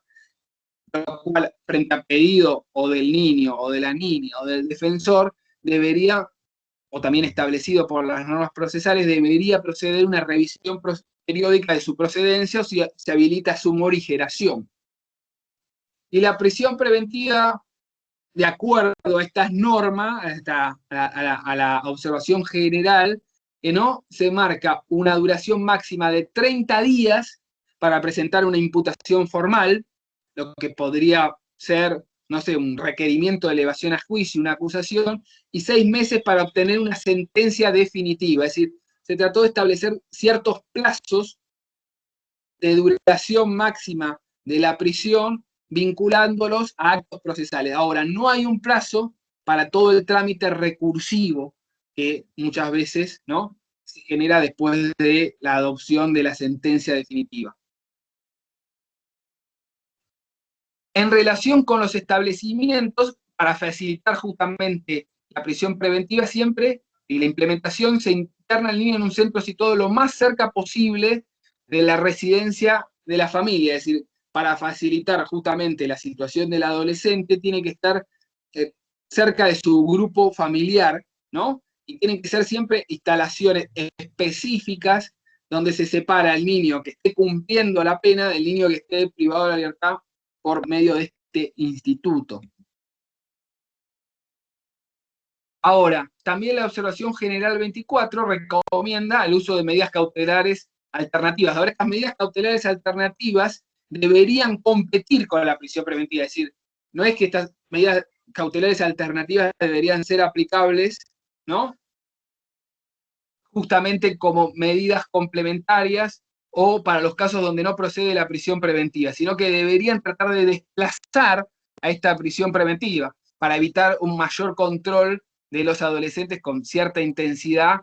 lo cual, frente a pedido o del niño, o de la niña, o del defensor, debería, o también establecido por las normas procesales, debería proceder una revisión periódica de su procedencia o si se habilita su morigeración. Y la prisión preventiva, de acuerdo a estas normas, a la observación general, ¿no?, se marca una duración máxima de 30 días para presentar una imputación formal, lo que podría ser, no sé, un requerimiento de elevación a juicio, una acusación, y 6 meses para obtener una sentencia definitiva. Es decir, se trató de establecer ciertos plazos de duración máxima de la prisión, vinculándolos a actos procesales. Ahora, no hay un plazo para todo el trámite recursivo que muchas veces, ¿no?, se genera después de la adopción de la sentencia definitiva. En relación con los establecimientos, para facilitar justamente la prisión preventiva siempre, y la implementación se interna al niño en un centro situado lo más cerca posible de la residencia de la familia, es decir, para facilitar justamente la situación del adolescente, tiene que estar cerca de su grupo familiar, ¿no? Y tienen que ser siempre instalaciones específicas donde se separa al niño que esté cumpliendo la pena del niño que esté privado de la libertad por medio de este instituto. Ahora, también la observación general 24 recomienda el uso de medidas cautelares alternativas. Ahora, estas medidas cautelares alternativas deberían competir con la prisión preventiva, es decir, no es que estas medidas cautelares alternativas deberían ser aplicables, ¿no?, justamente como medidas complementarias o para los casos donde no procede la prisión preventiva, sino que deberían tratar de desplazar a esta prisión preventiva para evitar un mayor control de los adolescentes con cierta intensidad,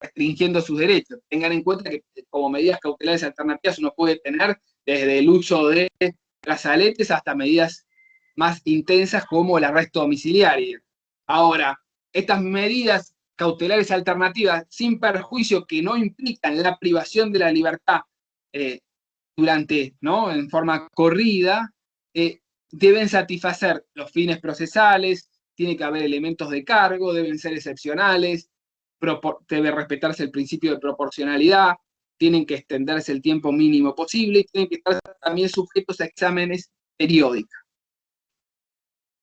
restringiendo sus derechos. Tengan en cuenta que como medidas cautelares alternativas uno puede tener desde el uso de brazaletes hasta medidas más intensas como el arresto domiciliario. Ahora, estas medidas cautelares alternativas sin perjuicio que no implican la privación de la libertad durante, ¿no?, en forma corrida, deben satisfacer los fines procesales, tiene que haber elementos de cargo, deben ser excepcionales, debe respetarse el principio de proporcionalidad, tienen que extenderse el tiempo mínimo posible y tienen que estar también sujetos a exámenes periódicos.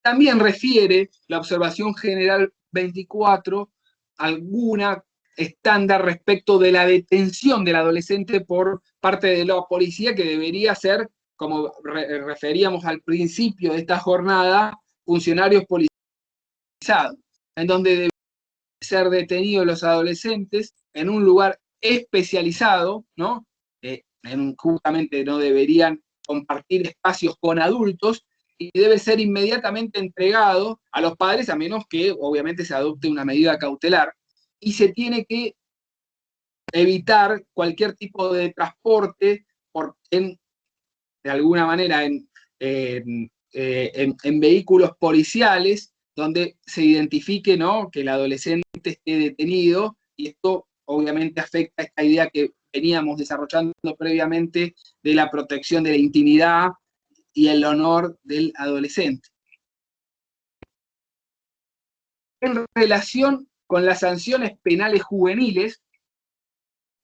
También refiere la observación general 24 alguna estándar respecto de la detención del adolescente por parte de la policía, que debería ser, como referíamos al principio de esta jornada, funcionarios policializados, en donde deben ser detenidos los adolescentes en un lugar especializado, ¿no? Justamente no deberían compartir espacios con adultos, y debe ser inmediatamente entregado a los padres, a menos que obviamente se adopte una medida cautelar, y se tiene que evitar cualquier tipo de transporte de alguna manera en vehículos policiales donde se identifique, ¿no?, que el adolescente esté detenido, y esto obviamente afecta a esta idea que veníamos desarrollando previamente de la protección de la intimidad y el honor del adolescente. En relación con las sanciones penales juveniles,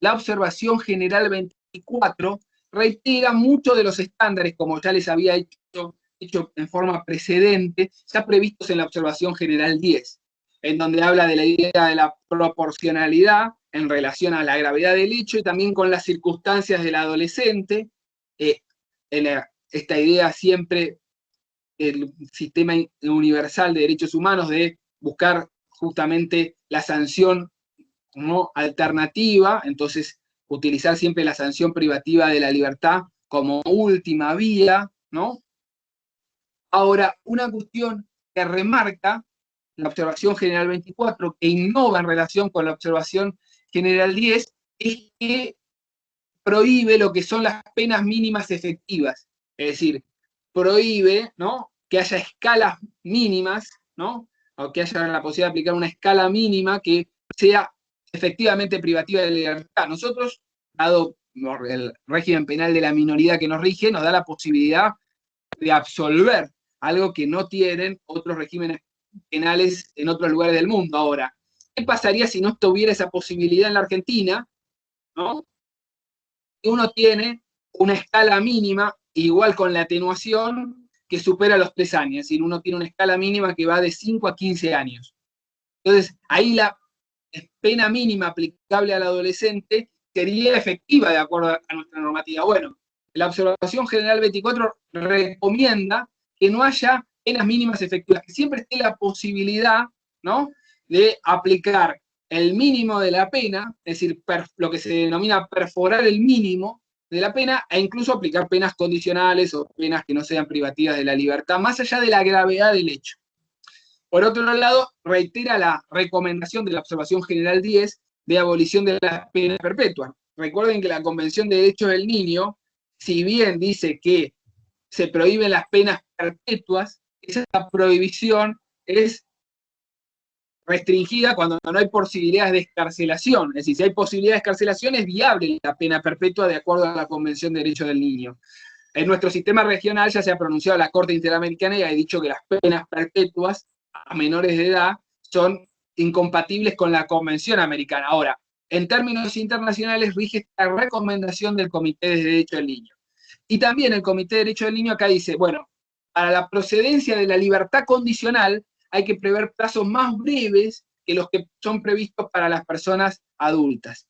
la observación general 24 reitera muchos de los estándares, como ya les había hecho en forma precedente, ya previstos en la observación general 10, en donde habla de la idea de la proporcionalidad, en relación a la gravedad del hecho y también con las circunstancias del adolescente. Esta idea siempre, el sistema universal de derechos humanos, de buscar justamente la sanción no alternativa, entonces utilizar siempre la sanción privativa de la libertad como última vía, ¿no? Ahora, una cuestión que remarca la observación general 24, que innova en relación con la observación general 10, es que prohíbe lo que son las penas mínimas efectivas. Es decir, prohíbe, ¿no?, que haya escalas mínimas, ¿no?, o que haya la posibilidad de aplicar una escala mínima que sea efectivamente privativa de la libertad. Nosotros, dado el régimen penal de la minoría que nos rige, nos da la posibilidad de absolver algo que no tienen otros regímenes penales en otros lugares del mundo. Ahora, ¿qué pasaría si no tuviera esa posibilidad en la Argentina? ¿No? Uno tiene una escala mínima, igual con la atenuación, que supera los 3 años. Es decir, uno tiene una escala mínima que va de 5 a 15 años. Entonces, ahí la pena mínima aplicable al adolescente sería efectiva de acuerdo a nuestra normativa. Bueno, la observación general 24 recomienda que no haya penas mínimas efectivas, que siempre esté la posibilidad, ¿no?, de aplicar el mínimo de la pena, es decir, lo que se denomina perforar el mínimo de la pena, e incluso aplicar penas condicionales o penas que no sean privativas de la libertad, más allá de la gravedad del hecho. Por otro lado, reitera la recomendación de la Observación General 10 de abolición de las penas perpetuas. Recuerden que la Convención de Derechos del Niño, si bien dice que se prohíben las penas perpetuas, esa prohibición es restringida cuando no hay posibilidades de excarcelación. Es decir, si hay posibilidades de excarcelación, es viable la pena perpetua de acuerdo a la Convención de Derechos del Niño. En nuestro sistema regional ya se ha pronunciado la Corte Interamericana y ha dicho que las penas perpetuas a menores de edad son incompatibles con la Convención Americana. Ahora, en términos internacionales rige esta recomendación del Comité de Derechos del Niño. Y también el Comité de Derechos del Niño acá dice, bueno, para la procedencia de la libertad condicional hay que prever plazos más breves que los que son previstos para las personas adultas.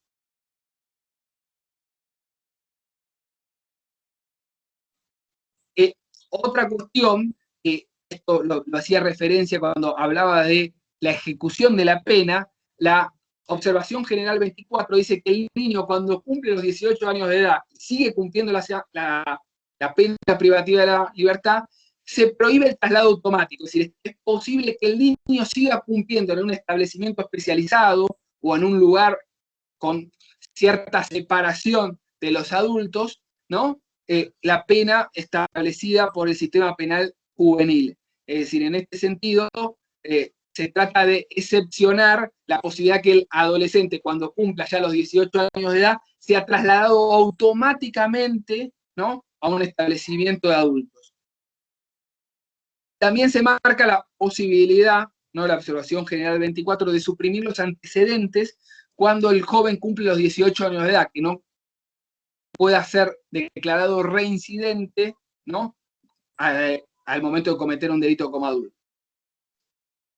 Otra cuestión, que esto lo hacía referencia cuando hablaba de la ejecución de la pena, la Observación General 24 dice que el niño cuando cumple los 18 años de edad sigue cumpliendo la pena privativa de la libertad, se prohíbe el traslado automático. Es decir, es posible que el niño siga cumpliendo en un establecimiento especializado o en un lugar con cierta separación de los adultos, ¿no?, la pena establecida por el sistema penal juvenil. Es decir, en este sentido, se trata de excepcionar la posibilidad que el adolescente, cuando cumpla ya los 18 años de edad, sea trasladado automáticamente, ¿no?, a un establecimiento de adultos. También se marca la posibilidad, ¿no?, la Observación General 24, de suprimir los antecedentes cuando el joven cumple los 18 años de edad, que no pueda ser declarado reincidente, ¿no?, al momento de cometer un delito como adulto.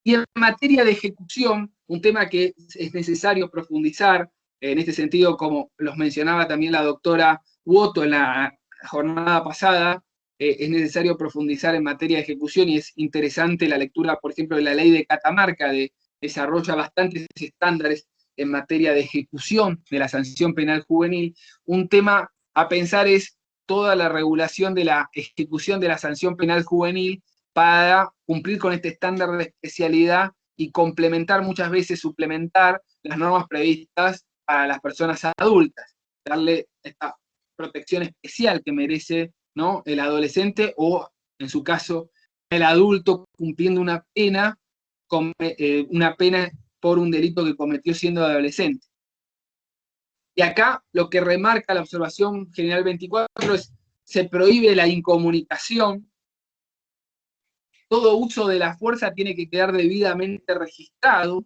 Y en materia de ejecución, un tema que es necesario profundizar, en este sentido, como los mencionaba también la doctora Woto en la jornada pasada, es necesario profundizar en materia de ejecución y es interesante la lectura, por ejemplo, de la ley de Catamarca, desarrolla bastantes estándares en materia de ejecución de la sanción penal juvenil. Un tema a pensar es toda la regulación de la ejecución de la sanción penal juvenil para cumplir con este estándar de especialidad y complementar, muchas veces suplementar las normas previstas para las personas adultas, darle esta protección especial que merece, ¿no?, el adolescente o, en su caso, el adulto cumpliendo una pena por un delito que cometió siendo adolescente. Y acá lo que remarca la Observación General 24 es: se prohíbe la incomunicación, todo uso de la fuerza tiene que quedar debidamente registrado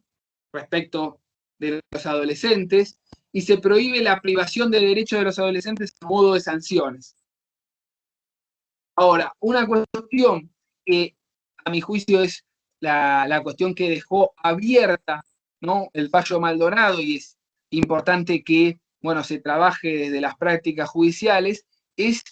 respecto de los adolescentes, y se prohíbe la privación de derechos de los adolescentes a modo de sanciones. Ahora, una cuestión que a mi juicio es la cuestión que dejó abierta, ¿no?, el fallo Maldonado, y es importante que, bueno, se trabaje desde las prácticas judiciales, es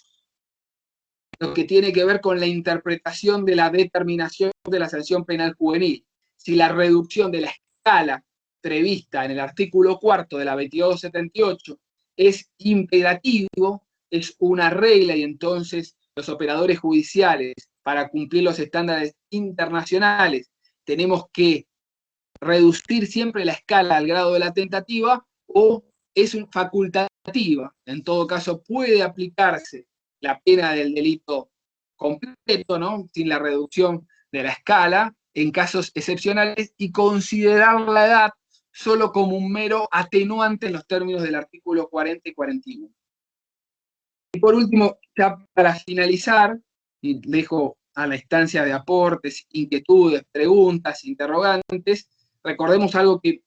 lo que tiene que ver con la interpretación de la determinación de la sanción penal juvenil. Si la reducción de la escala prevista en el artículo 4 de la 2278 es imperativo, es una regla, y entonces los operadores judiciales, para cumplir los estándares internacionales, tenemos que reducir siempre la escala al grado de la tentativa, o es facultativa. En todo caso, puede aplicarse la pena del delito completo, ¿no?, sin la reducción de la escala, en casos excepcionales, y considerar la edad solo como un mero atenuante en los términos del artículo 40 y 41. Y por último, ya para finalizar, y dejo a la instancia de aportes, inquietudes, preguntas, interrogantes, recordemos algo que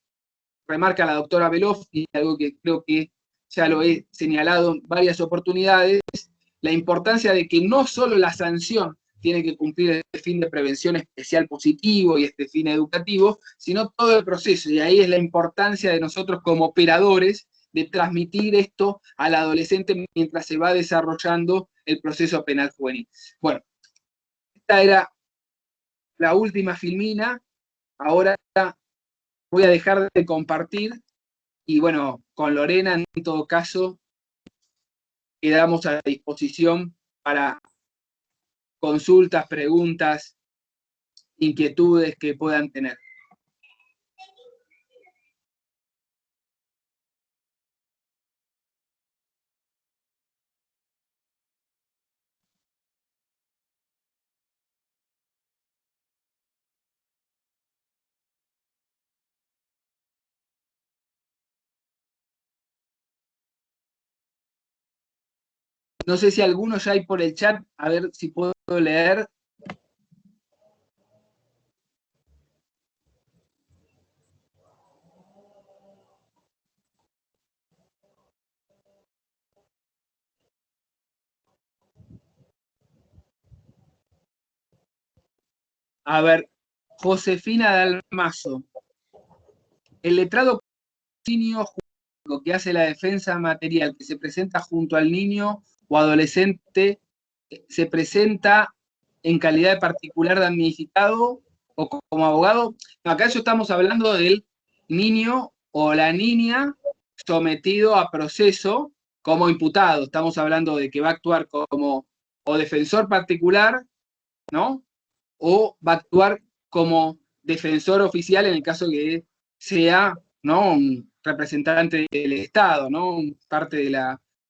remarca la doctora Beloff, y algo que creo que ya lo he señalado en varias oportunidades, la importancia de que no solo la sanción tiene que cumplir este fin de prevención especial positivo y este fin educativo, sino todo el proceso, y ahí es la importancia de nosotros como operadores de transmitir esto al adolescente mientras se va desarrollando el proceso penal juvenil. Bueno, esta era la última filmina. Ahora voy a dejar de compartir, y bueno, con Lorena en todo caso quedamos a disposición para consultas, preguntas, inquietudes que puedan tener. No sé si alguno ya hay por el chat, a ver si puedo leer. A ver, Josefina Dalmazo. El letrado jurídico que hace la defensa material que se presenta junto al niño o adolescente se presenta en calidad de particular damnificado o como abogado. Acá ya estamos hablando del niño o la niña sometido a proceso como imputado. Estamos hablando de que va a actuar como o defensor particular, ¿no?, o va a actuar como defensor oficial en el caso que sea, ¿no?, un representante del Estado, ¿no?, parte del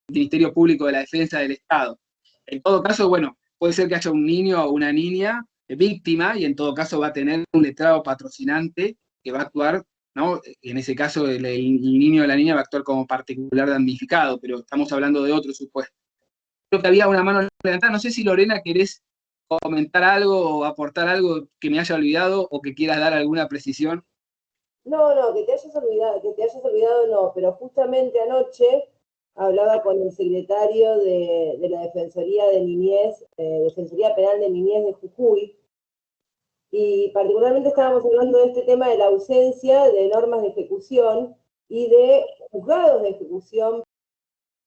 Ministerio Público de la Defensa del Estado. En todo caso, bueno, puede ser que haya un niño o una niña víctima, y en todo caso va a tener un letrado patrocinante que va a actuar, ¿no?, en ese caso el niño o la niña va a actuar como particular damnificado, pero estamos hablando de otro supuesto. Creo que había una mano levantada. No sé si, Lorena, querés comentar algo o aportar algo que me haya olvidado, o que quieras dar alguna precisión. No, que te hayas olvidado no, pero justamente anoche hablaba con el secretario de la Defensoría de Niñez, Defensoría Penal de Niñez de Jujuy, y particularmente estábamos hablando de este tema de la ausencia de normas de ejecución y de juzgados de ejecución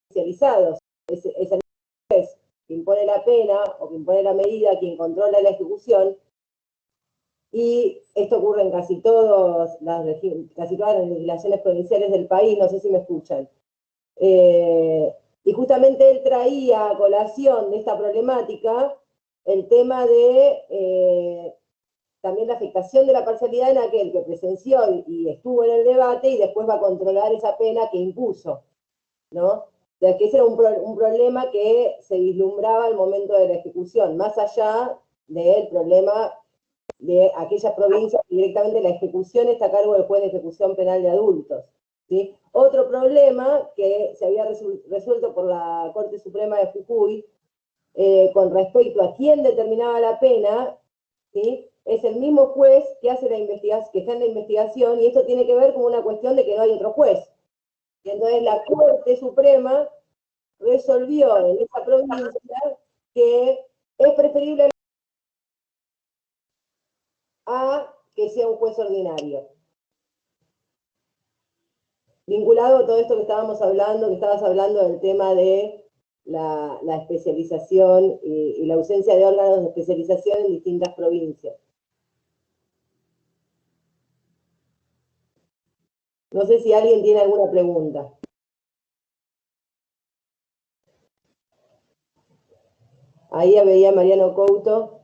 especializados. Es el juez que impone la pena o que impone la medida, quien controla la ejecución, y esto ocurre en casi todas las legislaciones provinciales del país, no sé si me escuchan. Y justamente él traía a colación de esta problemática el tema de también la afectación de la parcialidad en aquel que presenció y estuvo en el debate y después va a controlar esa pena que impuso, ¿no? O sea, que ese era un problema que se vislumbraba al momento de la ejecución, más allá del problema de aquellas provincias que directamente la ejecución está a cargo del juez de ejecución penal de adultos, ¿sí? Otro problema que se había resuelto por la Corte Suprema de Jujuy con respecto a quién determinaba la pena, ¿sí?, es el mismo juez que hace la investigación, que está en la investigación, y esto tiene que ver con una cuestión de que no hay otro juez. Y entonces la Corte Suprema resolvió en esa provincia que es preferible a que sea un juez ordinario. vinculado a todo esto que estábamos hablando, que estabas hablando del tema de la especialización y la ausencia de órganos de especialización en distintas provincias. No sé si alguien tiene alguna pregunta. Ahí veía a Mariano Couto.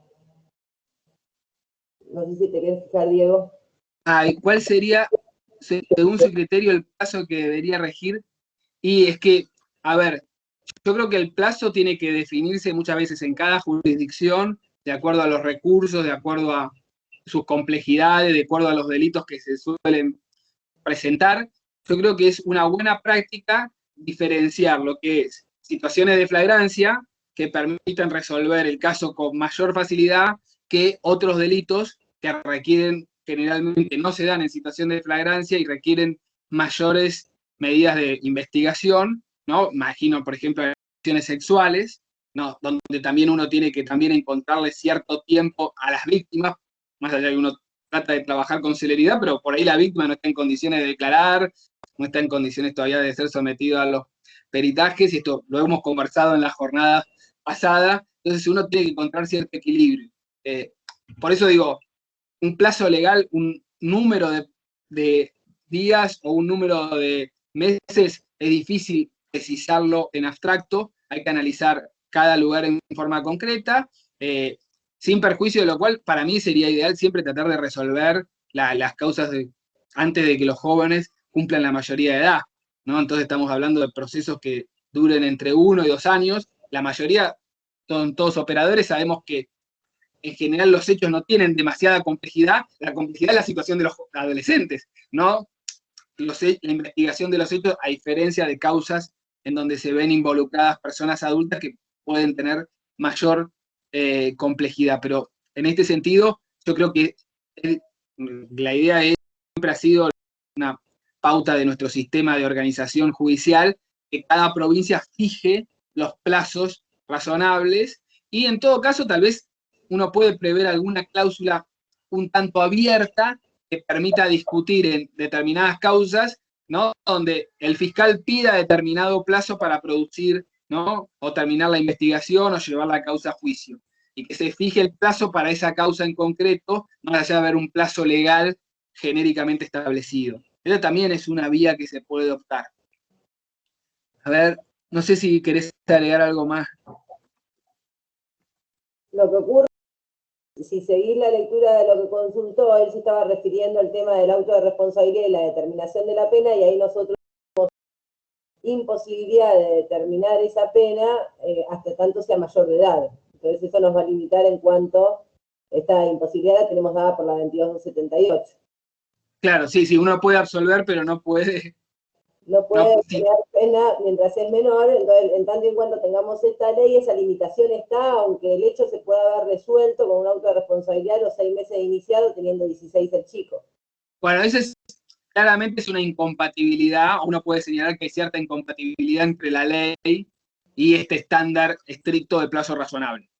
No sé si te querés fijar, Diego. ¿Y cuál sería, según su criterio, el plazo que debería regir? Y es que, a ver, yo creo que el plazo tiene que definirse muchas veces en cada jurisdicción, de acuerdo a los recursos, de acuerdo a sus complejidades, de acuerdo a los delitos que se suelen presentar. Yo creo que es una buena práctica diferenciar lo que es situaciones de flagrancia que permitan resolver el caso con mayor facilidad que otros delitos que requieren, generalmente no se dan en situación de flagrancia y requieren mayores medidas de investigación, ¿no? Imagino, por ejemplo, agresiones sexuales, ¿no? Donde también uno tiene que también encontrarle cierto tiempo a las víctimas, más allá de que uno trata de trabajar con celeridad, pero por ahí la víctima no está en condiciones de declarar, no está en condiciones todavía de ser sometido a los peritajes, y esto lo hemos conversado en la jornada pasada, entonces uno tiene que encontrar cierto equilibrio. Por eso digo, un plazo legal, un número de días o un número de meses es difícil precisarlo en abstracto, hay que analizar cada lugar en forma concreta, sin perjuicio de lo cual para mí sería ideal siempre tratar de resolver las causas antes de que los jóvenes cumplan la mayoría de edad, ¿no? Entonces estamos hablando de procesos que duren entre 1 y 2 años, la mayoría son todos operadores, sabemos que en general los hechos no tienen demasiada complejidad, la complejidad es la situación de los adolescentes, ¿no? La investigación de los hechos, a diferencia de causas en donde se ven involucradas personas adultas que pueden tener mayor complejidad. Pero en este sentido, yo creo que la idea siempre ha sido una pauta de nuestro sistema de organización judicial, que cada provincia fije los plazos razonables y en todo caso tal vez uno puede prever alguna cláusula un tanto abierta que permita discutir en determinadas causas, ¿no? Donde el fiscal pida determinado plazo para producir, ¿no? O terminar la investigación o llevar la causa a juicio. Y que se fije el plazo para esa causa en concreto, más allá de haber un plazo legal genéricamente establecido. Esa también es una vía que se puede optar. A ver, no sé si querés agregar algo más. Lo que ocurre, si seguís la lectura de lo que consultó, él se estaba refiriendo al tema del auto de responsabilidad y la determinación de la pena, y ahí nosotros tenemos imposibilidad de determinar esa pena hasta tanto sea mayor de edad. Entonces eso nos va a limitar en cuanto esta imposibilidad la tenemos dada por la 22.278. Claro, sí, uno puede absolver, pero no puede... No puede crear pena mientras es menor, entonces en tanto y en cuanto tengamos esta ley, esa limitación está, aunque el hecho se pueda haber resuelto con un auto de responsabilidad a los 6 meses de iniciado, teniendo 16 el chico. Bueno, claramente es una incompatibilidad, uno puede señalar que hay cierta incompatibilidad entre la ley y este estándar estricto de plazo razonable.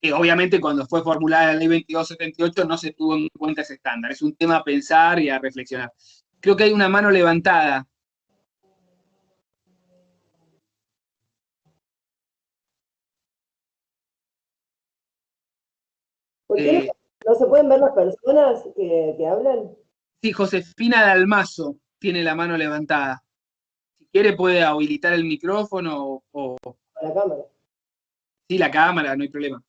Que obviamente cuando fue formulada la ley 2278 no se tuvo en cuenta ese estándar, es un tema a pensar y a reflexionar. Creo que hay una mano levantada. ¿Por qué no se pueden ver las personas que hablan? Sí, Josefina Dalmazo tiene la mano levantada. Si quiere puede habilitar el micrófono o... La cámara. Sí, la cámara, no hay problema.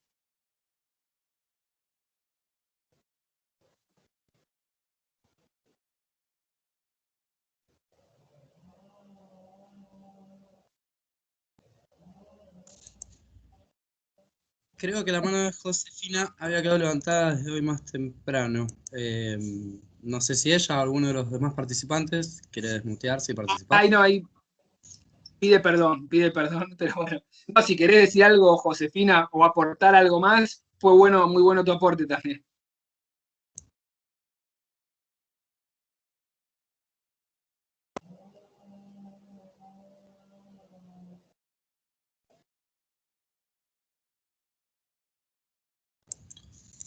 Creo que la mano de Josefina había quedado levantada desde hoy más temprano. No sé si ella o alguno de los demás participantes quiere desmutearse y participar. Ay, no, ahí pide perdón, pero bueno. No, si querés decir algo, Josefina, o aportar algo más, fue bueno, muy bueno tu aporte también.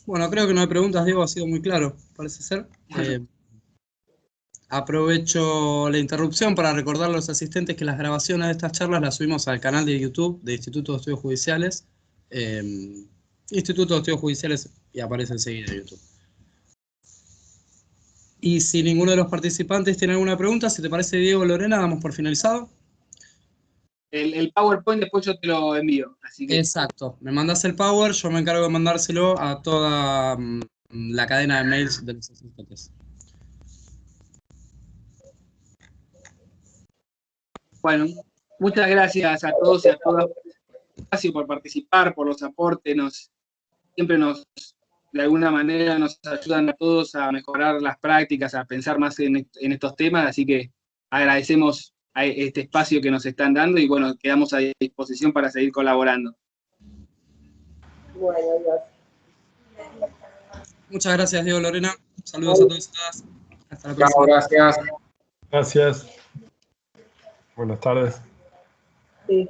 Bueno, creo que no hay preguntas, Diego, ha sido muy claro, parece ser. Aprovecho la interrupción para recordar a los asistentes que las grabaciones de estas charlas las subimos al canal de YouTube de Instituto de Estudios Judiciales. Instituto de Estudios Judiciales y aparece enseguida en YouTube. Y si ninguno de los participantes tiene alguna pregunta, si te parece, Diego, Lorena, damos por finalizado. El PowerPoint después yo te lo envío. Así que... Exacto. Me mandas el Power, yo me encargo de mandárselo a toda la cadena de mails de los asistentes. Bueno, muchas gracias a todos y a todas por participar, por los aportes. Siempre de alguna manera nos ayudan a todos a mejorar las prácticas, a pensar más en estos temas, así que agradecemos a este espacio que nos están dando y bueno, quedamos a disposición para seguir colaborando. Bueno, adiós. Muchas gracias, Diego, Lorena. Saludos a todos y todas. Hasta la próxima. Chao, gracias. Gracias. Buenas tardes. Sí.